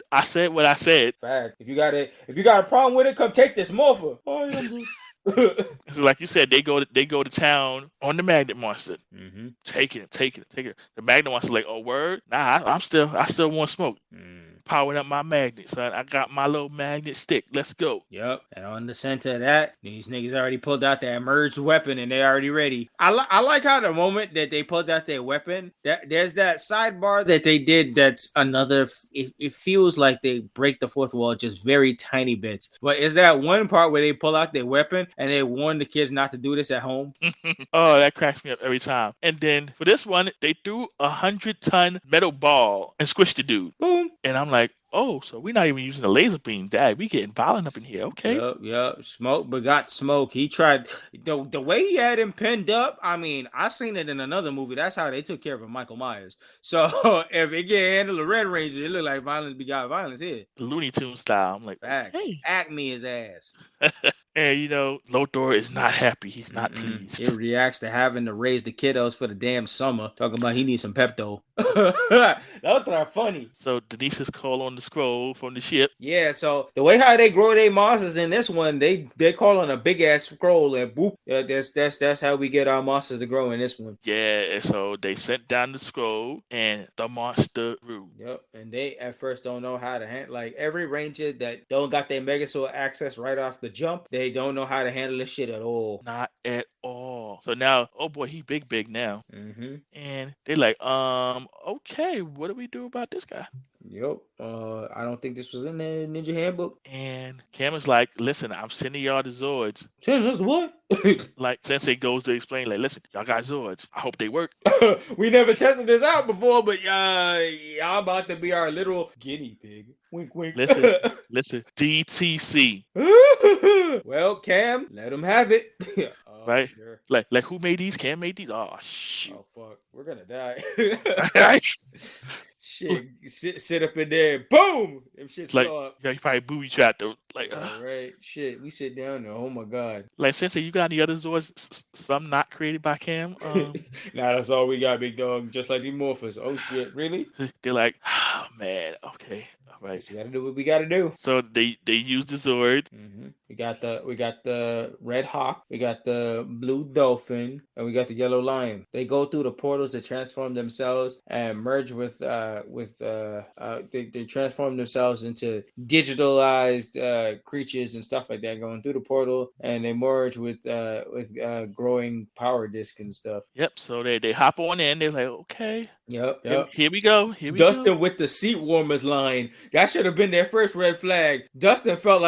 what I said. Fact. If you got a problem with it, come take this morpher. So like you said, they go to town on the magnet monster. Mm-hmm. Take it. The magnet monster's like, oh word? Nah, I still want smoke. Powering up my magnet, son. I got my little magnet stick. Let's go. Yep. And on the center of that, these niggas already pulled out their merged weapon and they already ready. I like how the moment that they pulled out their weapon, there's that sidebar that they did that's another. It feels like they break the fourth wall just very tiny bits. But is that one part where they pull out their weapon and they warn the kids not to do this at home? Oh, that cracks me up every time. And then for this one, they threw 100-ton metal ball and squished the dude. Boom. And I'm like, oh, so we're not even using a laser beam. Dad, we getting violent up in here. Okay. Yep. Smoke begot smoke. He tried the way he had him pinned up. I mean, I seen it in another movie. That's how they took care of Michael Myers. So if it get handled a Red Ranger, it look like violence begot violence here. Looney Tunes style. I'm like, facts. Hey. Acme his ass. And Lothar is not happy. He's not pleased. He reacts to having to raise the kiddos for the damn summer. Talking about he needs some Pepto. Lothar funny. So Denise's call on the scroll from the ship. Yeah, so the way how they grow their monsters in this one, they call on a big ass scroll and boop. That's how we get our monsters to grow in this one. Yeah, and so they sent down the scroll and the monster grew. Yep, and they at first don't know how to handle. Like every ranger that don't got their Megazord access right off the jump, they don't know how to handle this shit at all. Not at all. So now, oh boy, he big now. Mm-hmm. And they're like, okay, what do we do about this guy? Yep. I don't think this was in the Ninja Handbook. And Cam is like, listen, I'm sending y'all the Zords. Send us what? Like Sensei goes to explain, like, listen, y'all got Zords. I hope they work. We never tested this out before, but y'all about to be our little guinea pig. Wink, wink. Listen, DTC. Well, Cam, let him have it. Right? Sure. Like who made these? Cam made these? Oh, shoot. Oh, fuck. We're gonna die. Shit, sit up in there. Boom! Them shit's like, up. Yeah, you probably booby trapped though. Like, all right. Shit, we sit down there. Oh, my God. Like, Sensei, you got any other Zords? Some not created by Cam? Nah, that's all we got, big dog. Just like the Morphers. Oh, shit. Really? They're like, oh, man. Okay. All right. We gotta do what we gotta do. So they use the Zord. Mm-hmm. We got the Red Hawk, we got the Blue Dolphin, and we got the Yellow Lion. They go through the portals to transform themselves and merge with they transform themselves into digitalized creatures and stuff like that going through the portal, and they merge with growing power disc and stuff. Yep. So they hop on in. They're like, okay. Yep. Here we go. Dustin with the seat warmers line. That should have been their first red flag. Dustin felt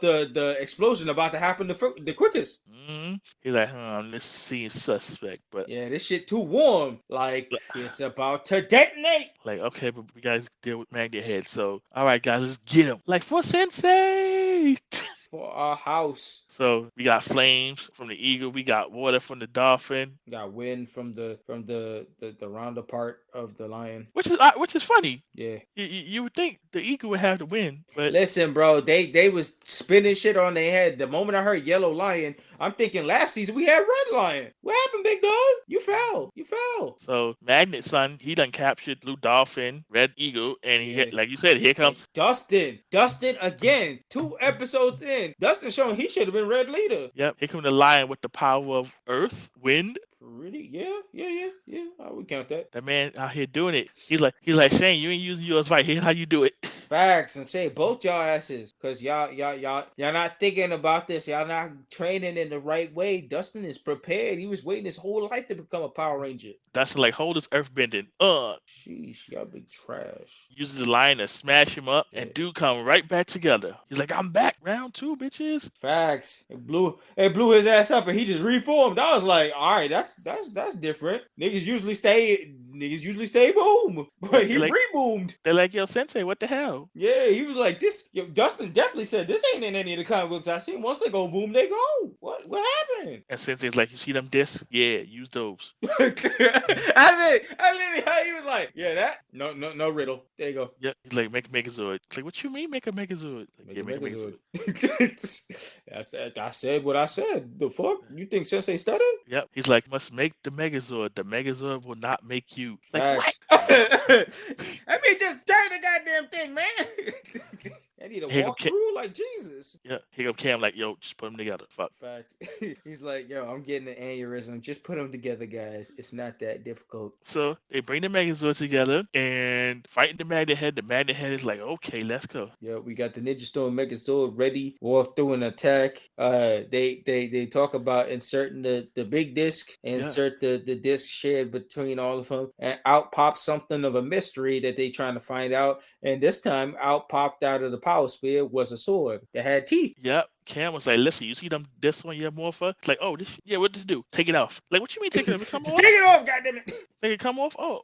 the explosion about to happen the quickest. Mm-hmm. He's like, this seems suspect, but yeah, this shit too warm. Like it's about to detonate. Like, okay, but we guys deal with Magnet Head. So, all right, guys, let's get him. Like for Sensei. For our house. So we got flames from the eagle. We got water from the dolphin. We got wind from the rounder part of the lion. Which is funny. Yeah. You would think the eagle would have the wind, but listen, bro, they was spinning shit on their head. The moment I heard yellow lion, I'm thinking last season we had red lion. What happened, big dog? You fell. So Magnet Son, he done captured blue dolphin, red eagle, and he like you said, here comes Dustin again. 2 episodes in. again. Dustin showing he should have been Red Leader. Yep. Here come the lion with the power of earth, wind. Really? Yeah. I would count that. That man out here doing it. He's like Shane, you ain't using yours right. Here's how you do it. Facts, and say both y'all asses, cause y'all not thinking about this. Y'all not training in the right way. Dustin is prepared. He was waiting his whole life to become a Power Ranger. Dustin like hold his earth bending. Sheesh, y'all big trash. Uses the lion to smash him up, and dude come right back together. He's like, I'm back, round 2, bitches. Facts. It blew his ass up, and he just reformed. I was like, all right, that's different. Niggas usually stay boom, but he reboomed. They're like, yo, Sensei, what the hell? Yeah, he was like, this. Yo, Dustin definitely said this ain't in any of the comic books I seen. Once they go boom, they go. What happened? And Sensei's like, you see them discs? Yeah, use those. I literally, he was like, yeah, that no riddle. There you go. Yep. He's like, make a Megazord. It's like, what you mean make a Megazord? Like, make a Megazord. I said what I said. The fuck? You think Sensei stuttered? Yep. He's like, must make the Megazord. The Megazord will not make you. Like, what? I mean, just turn the goddamn thing, man. I need to walk through like Jesus. Yeah, here come Cam like, yo, just put them together. Fuck. Fact. He's like, yo, I'm getting an aneurysm. Just put them together, guys. It's not that difficult. So they bring the Megazords together and fighting the Magnet Head. The Magnet Head is like, okay, let's go. Yeah, we got the Ninja Storm Megazord ready. Walk through an attack. They talk about inserting the big disc, insert the disc shared between all of them, and out pops something of a mystery that they trying to find out. And this time, out popped out of the power sphere was a sword that had teeth. Yep. Cam was like, listen, you see them discs on your Morpher? It's like, oh, what this do? Take it off. Like, what you mean take it off? It come off? Take it off, goddammit. Make it come off? Oh,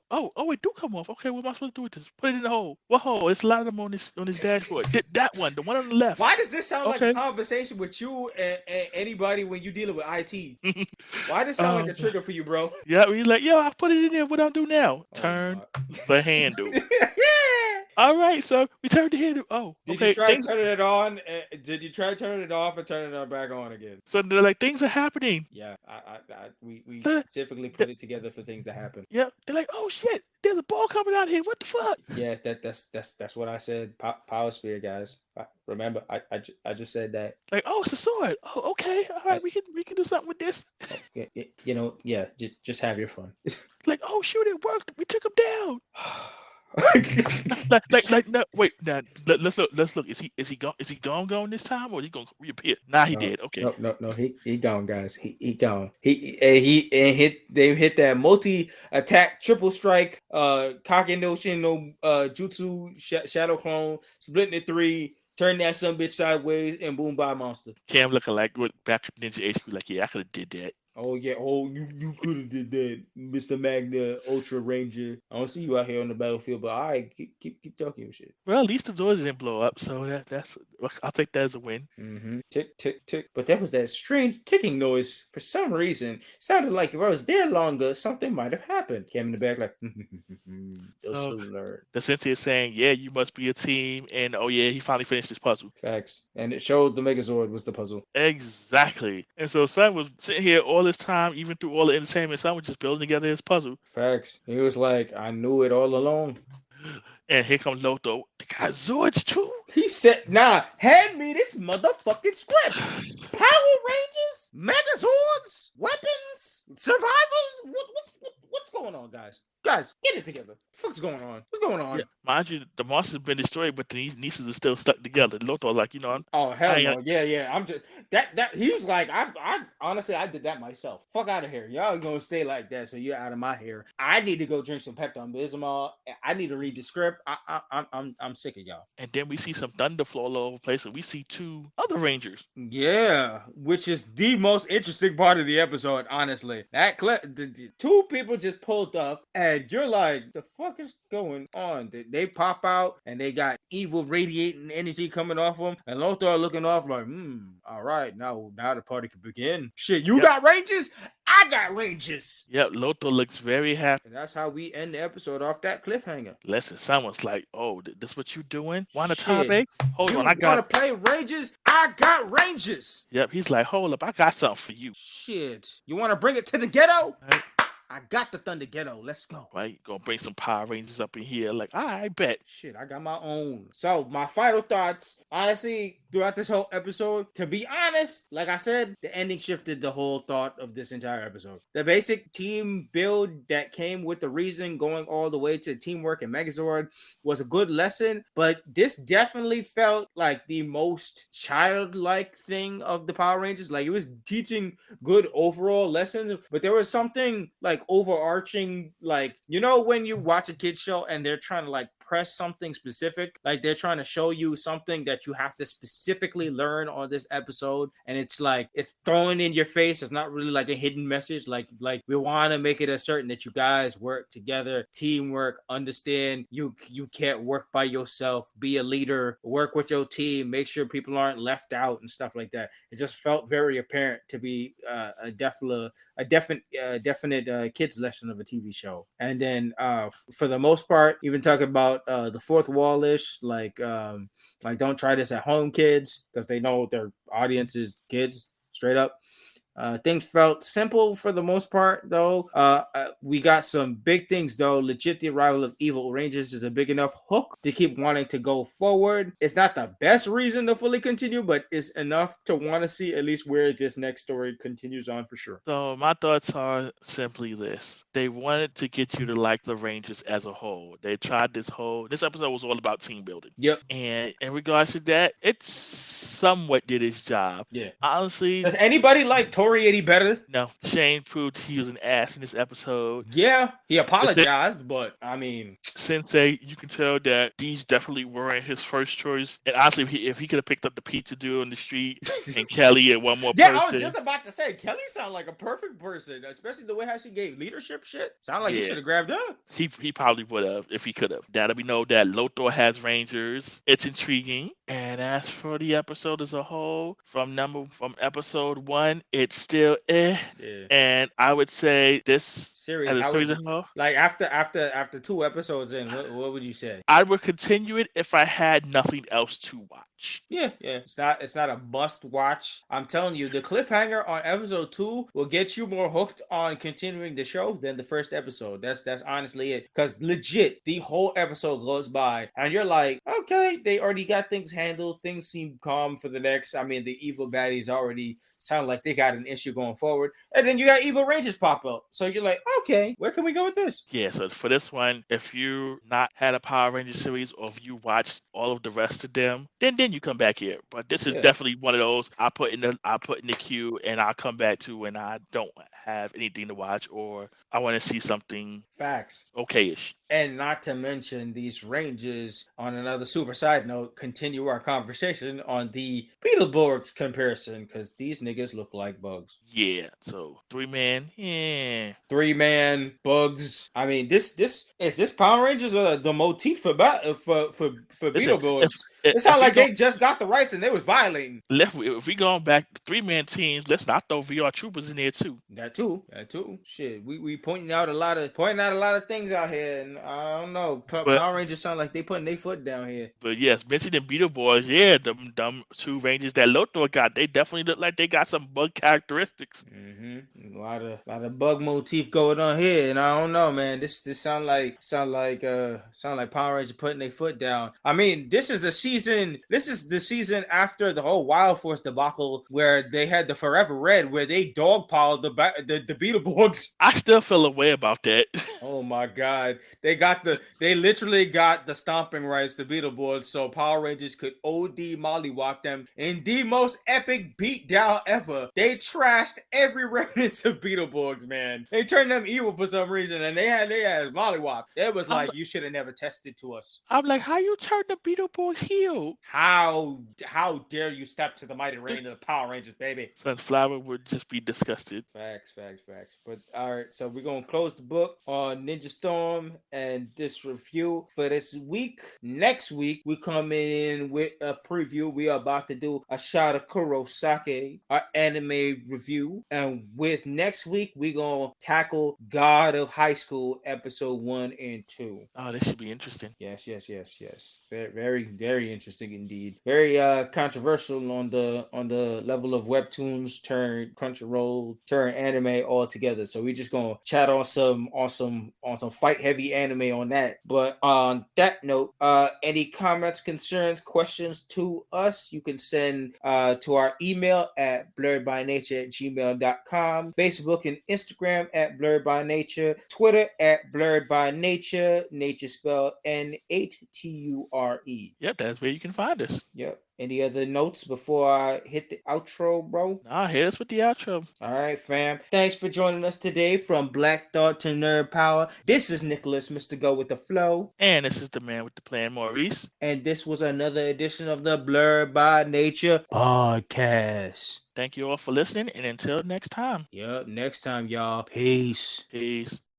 it do come off. Okay, what am I supposed to do with this? Put it in the hole. What hole? There's a lot of them on his dashboard. That one, the one on the left. Why does this sound like a conversation with you and anybody when you dealing with IT? Why does this sound like a trigger for you, bro? Yeah, he's like, yo, I put it in there. What do I do now? Turn the handle. All right, so we turned the handle. Oh, Did you try turning it on? Did you try turning it off and turning it back on again? So they're like, things are happening. Yeah, we specifically put it together for things to happen. Yeah, they're like, oh shit, there's a ball coming out here. What the fuck? Yeah, that's what I said. Power sphere, guys. Remember, I just said that. Like, oh, it's a sword. Oh, okay. All right, we can do something with this. Just have your fun. Like, oh shoot, it worked. We took him down. No, wait. Now let's look. Is he gone this time, or is he gonna reappear? Nah, he did. Okay. No. He gone, guys. He gone. They hit that multi-attack triple strike, Kaken no Shin no Jutsu shadow clone, splitting it 3. Turn that some bitch sideways and boom by monster. Cam looking like with back to Ninja HQ, like, yeah, I could have did that. Oh yeah, you could have did that, Mr. Magna Ultra Ranger. I don't see you out here on the battlefield, but I keep talking your shit. Well, at least the doors didn't blow up, so that's I'll take that as a win. Mm-hmm. Tick tick tick. But that was that strange ticking noise. For some reason, it sounded like if I was there longer, something might have happened. Came in the back like, you'll soon learn. The Sensei is saying, yeah, you must be a team, and oh yeah, he finally finished his puzzle. Facts, and it showed the Megazord was the puzzle. Exactly, and so Sun was sitting here all this time, even through all the entertainment. Sun was just building together his puzzle. Facts. He was like, I knew it all along. And here comes Loto. They got Zords too? He said, nah, hand me this motherfucking script. Power Rangers, Megazords, weapons, survivors. What's going on, guys? Guys, get it together. What the fuck's going on? What's going on? Yeah, mind you, the monsters have been destroyed, but the nieces are still stuck together. Loto was like, oh hell no, yeah. I'm just that he was like, I honestly I did that myself. Fuck out of here. Y'all gonna stay like that, so you're out of my hair. I need to go drink some Pepto-Bismol. I need to read the script. I'm sick of y'all. And then we see some thunder flow all over the place, and we see 2 other Rangers. Yeah, which is the most interesting part of the episode, honestly. That clip, the 2 people just pulled up, and you're like, the fuck is going on? They pop out, and they got evil radiating energy coming off them, and Lothar looking off like, all right, now the party can begin. Shit, you got ranges? I got ranges. Yep, Lothar looks very happy. And that's how we end the episode off that cliffhanger. Listen, someone's like, oh, this what you doing? Wanatabe? Hold on, I got... You want to play ranges? I got ranges. Yep, he's like, hold up, I got something for you. Shit. You want to bring it to the ghetto? Right. I got the Thunder Ghetto. Let's go. Right? Gonna bring some Power Rangers up in here. Like, I bet. Shit, I got my own. So my final thoughts, honestly, throughout this whole episode, to be honest, like I said, the ending shifted the whole thought of this entire episode. The basic team build that came with the reason going all the way to teamwork and Megazord was a good lesson, but this definitely felt like the most childlike thing of the Power Rangers. Like, it was teaching good overall lessons, but there was something like overarching, like, you know, when you watch a kid's show and they're trying to like press something specific, like they're trying to show you something that you have to specifically learn on this episode, and it's like it's thrown in your face. It's not really like a hidden message. Like we want to make it a certain that you guys work together, teamwork, understand you can't work by yourself, be a leader, work with your team, make sure people aren't left out and stuff like that. It just felt very apparent to be a definite kids lesson of a TV show. And then for the most part, even talking about the fourth wall-ish, like don't try this at home, kids, because they know their audience is kids, straight up. Things felt simple for the most part, though. We got some big things, though. Legit, the arrival of Evil Rangers is a big enough hook to keep wanting to go forward. It's not the best reason to fully continue, but it's enough to want to see at least where this next story continues on for sure. So my thoughts are simply this. They wanted to get you to like the Rangers as a whole. They tried this episode was all about team building. Yep. And in regards to that, it somewhat did its job. Yeah. Honestly. Does anybody like Tori any better? No. Shane proved he was an ass in this episode. Yeah, he apologized, but I mean, Sensei, you can tell that these definitely weren't his first choice. And honestly, if he could have picked up the pizza dude on the street and Kelly and one more person. Yeah, I was just about to say, Kelly sounded like a perfect person, especially the way how she gave leadership shit. Sounded like he should have grabbed her. He probably would have if he could have. Now that we know that Lothar has Rangers, it's intriguing. And as for the episode as a whole, from episode 1, it's still Yeah. And I would say this series as a whole, like after 2 episodes in, what would you say? I would continue it if I had nothing else to watch. Yeah. It's not a must watch. I'm telling you, the cliffhanger on episode 2 will get you more hooked on continuing the show than the first episode. That's honestly it. Because legit, the whole episode goes by and you're like, okay, they already got things handled. Things seem calm for the next. I mean, the evil baddies already sound like they got an issue going forward. And then you got Evil Rangers pop up. So you're like, okay, where can we go with this? Yeah, so for this one, if you not had a Power Ranger series or if you watched all of the rest of them, then you come back here. But this is definitely one of those I put in the queue and I'll come back to when I don't have anything to watch or I want to see something facts okay-ish. And not to mention these Rangers, on another super side note, continue our conversation on the Beetleborgs comparison, because these niggas look like bugs. Yeah, so 3-man, 3-man, bugs. I mean, this Power Rangers the motif for Beetleborgs. It sounds like they just got the rights and they was violating. If we going back to 3-man teams, let's not throw VR Troopers in there too. That too. Shit, we pointing out a lot of things out here, and I don't know. Power Rangers sound like they putting their foot down here. But yes, mentioning Beetleborgs, yeah, them 2 Rangers that Lothar got, they definitely look like they got some bug characteristics. Mm-hmm. A lot of bug motif going on here, and I don't know, man. This sound like Power Rangers putting their foot down. I mean, this is the season after the whole Wild Force debacle where they had the Forever Red, where they dogpiled the Beetleborgs. I still feel a way about that. Oh my God. They literally got the stomping rights to Beetleborgs so Power Rangers could OD mollywop them in the most epic beatdown ever. They trashed every remnant of Beetleborgs, man. They turned them evil for some reason and they had mollywop. It was like, you should have never tested to us. I'm like, how you turn the Beetleborgs heel? How dare you step to the mighty reign of the Power Rangers, baby? Sunflower would just be disgusted. Facts. But all right, so we're gonna close the book on Ninja Storm and this review for this week. Next week, we coming in with a preview. We are about to do a shot of Kurosake, our anime review. And with next week, we gonna tackle God of High School episode 1 and 2. Oh, this should be interesting. Yes. Very, very very interesting indeed. Very controversial on the level of webtoons turn Crunchyroll turn anime all together. So we just gonna chat on some fight heavy anime on that. But on that note, any comments, concerns, questions to us, you can send to our email at blerdbynature@gmail.com, Facebook and Instagram at Blerd By Nature, Twitter at Blerd By Nature, nature spelled N8TURE. Yep, that's where you can find us. Yep. Any other notes before I hit the outro, bro? Nah, hit us with the outro. All right, fam. Thanks for joining us today from Black Thought to Nerd Power. This is Nicholas, Mr. Go with the Flow. And this is the man with the plan, Maurice. And this was another edition of the Blerd By Nature Podcast. Thank you all for listening, and until next time. Yep, next time, y'all. Peace. Peace.